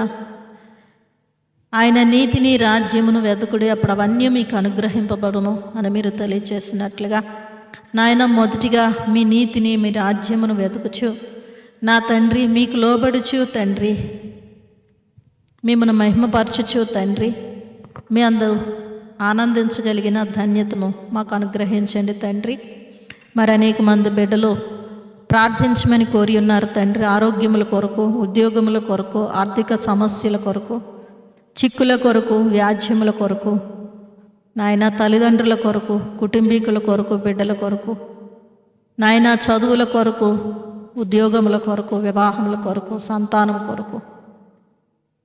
ఆయన నీతిని రాజ్యమును వెతుకుడి, అప్పుడు అవన్నీ మీకు అనుగ్రహింపబడును అని మీరు తెలియచేసినట్లుగా నాయన, మొదటిగా మీ నీతిని మీ రాజ్యమును వెతుకుచు నా తండ్రి మీకు లోబడుచు తండ్రి, మిమ్మల్ని మహిమపరచుచు తండ్రి, మీ అందు ఆనందించగలిగిన ధన్యతను మాకు అనుగ్రహించండి తండ్రి. మరి అనేక మంది బిడ్డలు ప్రార్థించమని కోరి ఉన్నారు తండ్రి. ఆరోగ్యముల కొరకు, ఉద్యోగముల కొరకు, ఆర్థిక సమస్యల కొరకు, చిక్కుల కొరకు, వ్యాజ్యముల కొరకు, నాయన తల్లిదండ్రుల కొరకు, కుటుంబీకుల కొరకు, బిడ్డల కొరకు, నాయన చదువుల కొరకు, ఉద్యోగముల కొరకు, వివాహముల కొరకు, సంతానం కొరకు,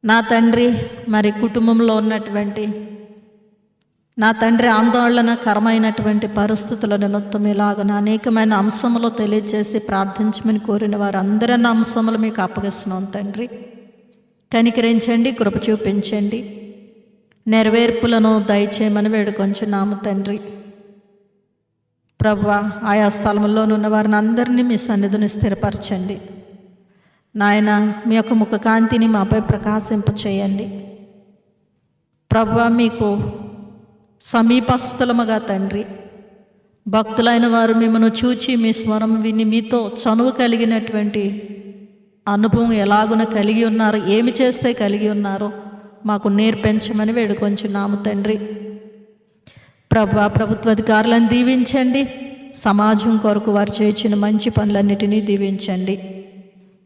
నా తండ్రి మరి కుటుంబంలో ఉన్నటువంటి నా తండ్రి ఆందోళనకరమైనటువంటి పరిస్థితుల నిమిత్తం ఇలాగన అనేకమైన అంశములు తెలియజేసి ప్రార్థించమని కోరిన వారు అందరన్న అంశములు మీకు అప్పగిస్తున్నాం తండ్రి. కనికరించండి, కృప చూపించండి, నెరవేర్పులను దయచేయమని వేడుకొంచున్నాము తండ్రి. ప్రభువా, ఆయా స్థలంలోనున్న వారిని అందరినీ మీ సన్నిధిని స్థిరపరచండి నాయన. మీ యొక్క ముఖ కాంతిని మాపై ప్రకాశింపచేయండి ప్రభువా. మీకు సమీపస్థలముగా తండ్రి, భక్తులైన వారు మిమ్మల్ని చూచి మీ స్వరం విని మీతో చనువు కలిగినటువంటి అనుభవం ఎలాగున కలిగి ఉన్నారు, ఏమి చేస్తే కలిగి ఉన్నారో మాకు నేర్పించమని వేడుకొంచున్నాము తండ్రి. ప్రభువా, ప్రభుత్వ అధికారులను దీవించండి, సమాజం కొరకు వారు చేసిన మంచి పనులన్నిటినీ దీవించండి.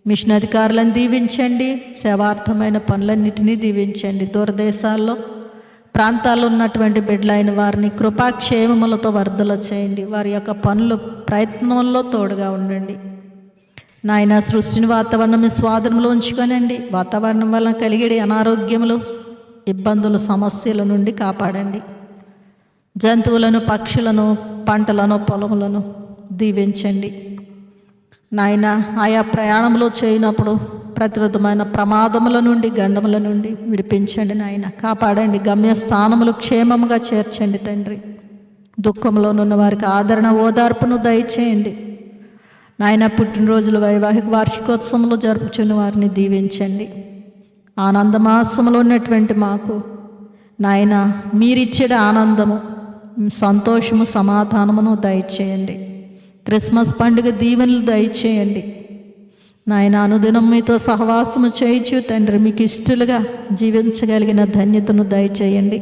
మిషన్ అధికారులను దీవించండి, సేవార్థమైన పనులన్నిటినీ దీవించండి. దూరదేశాల్లో ప్రాంతాల్లో ఉన్నటువంటి బిడ్డలైన వారిని కృపాక్షేమములతో వర్ధల చేయండి. వారి యొక్క పనులు ప్రయత్నంలో తోడుగా ఉండండి నాయన. సృష్టిని వాతావరణం మీ స్వాధీనంలో ఉంచుకోనండి. వాతావరణం వలన కలిగే అనారోగ్యములు, ఇబ్బందులు, సమస్యల నుండి కాపాడండి. జంతువులను, పక్షులను, పంటలను, పొలములను దీవించండి నాయన. ఆయా ప్రయాణంలో చేయనప్పుడు ప్రతి విధమైన ప్రమాదముల నుండి, గండముల నుండి విడిపించండి నాయన. కాపాడండి, గమ్యస్థానములు క్షేమముగా చేర్చండి తండ్రి. దుఃఖంలోనున్న వారికి ఆదరణ, ఓదార్పును దయచేయండి నాయన. పుట్టినరోజులు, వైవాహిక వార్షికోత్సవంలో జరుపుచున్న వారిని దీవించండి. ఆనందమాసములో ఉన్నటువంటి మాకు నాయన మీరిచ్చే ఆనందము, సంతోషము, సమాధానమును దయచేయండి. క్రిస్మస్ పండుగ దీవెనలు దయచేయండి నాయన. అనుదినం మీతో సహవాసము చేయించు తండ్రి, మీకు ఇష్టలుగా జీవించగలిగిన ధన్యతను దయచేయండి.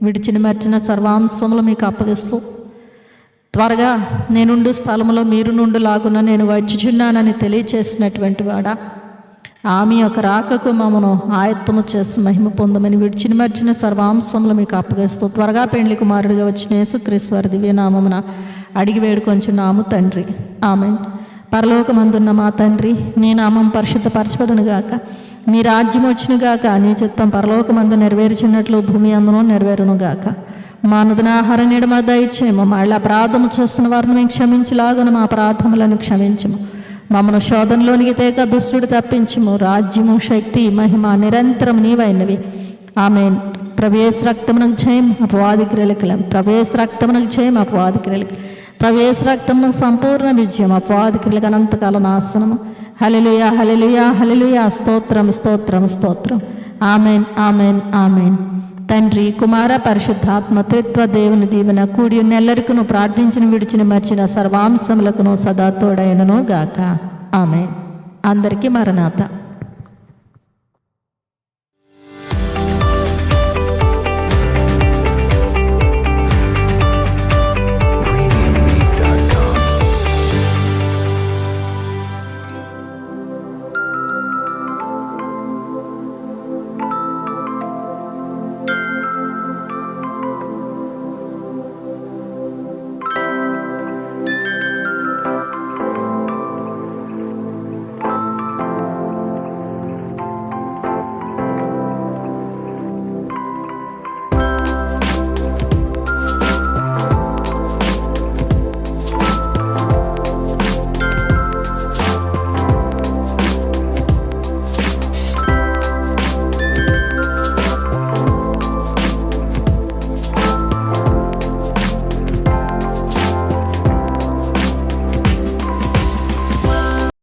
విడిచిన మర్చిన సర్వాంశములు మీకు అప్పగిస్తూ త్వరగా నేనుండు స్థలంలో మీరు నుండి లాగున నేను వచ్చుచున్నానని తెలియచేసినటువంటి వాడా, ఆమె యొక్క రాకకు మమ్మను ఆయత్తము చేసి మహిమ పొందమని విడిచిన మర్చిన సర్వాంశములు మీకు అప్పగిస్తూ త్వరగా పెండ్లి కుమారుడిగా వచ్చిన యేసుక్రీస్తు వారి దివ్యనామమున అడిగి వేడుకొంచున్నాము తండ్రి. ఆమేన్. పరలోకమందున్న మా తండ్రి, నీ నామం పరిశుద్ధపరచబడును గాక, నీ రాజ్యం వచ్చును గాక, నీ చిత్తం పరలోకమందు నెరవేర్చినట్లు భూమి అందును నెరవేరును గాక. మా అనుదిన ఆహార నేడు మా దయచేయము, మా ఇళ్ళ అపరాధము చేస్తున్న వారిని మేము క్షమించలాగను మా అపరాధములను క్షమించము. మమ్మను శోధనలోనికి తేక దుష్టుడు తప్పించుము. రాజ్యము, శక్తి, మహిమ నిరంతరం నీవైనవి. ఆమేన్. ప్రవేశ రక్తమునకు జయం, అపవాది క్రియలకలం. ప్రవేశ రక్తమునకు జయం, అపవాది క్రియలకి. ప్రవేశ రక్తమునకు సంపూర్ణ విజయం, అపవాది క్రియలకు అనంతకాల నాశనము. హల్లెలూయా, హల్లెలూయా, హల్లెలూయా. స్తోత్రం, స్తోత్రం, స్తోత్రం. ఆమేన్, ఆమేన్, ఆమేన్. తండ్రి, కుమార, పరిశుద్ధాత్మ త్రిత్వ దేవుని దీవెన కూడి ఉన్నెల్లరికను ప్రార్థించిన, విడిచిన, మర్చిన సర్వాంశములకును సదా తోడైనను గాక. ఆమేన్. అందరికీ మరణాత.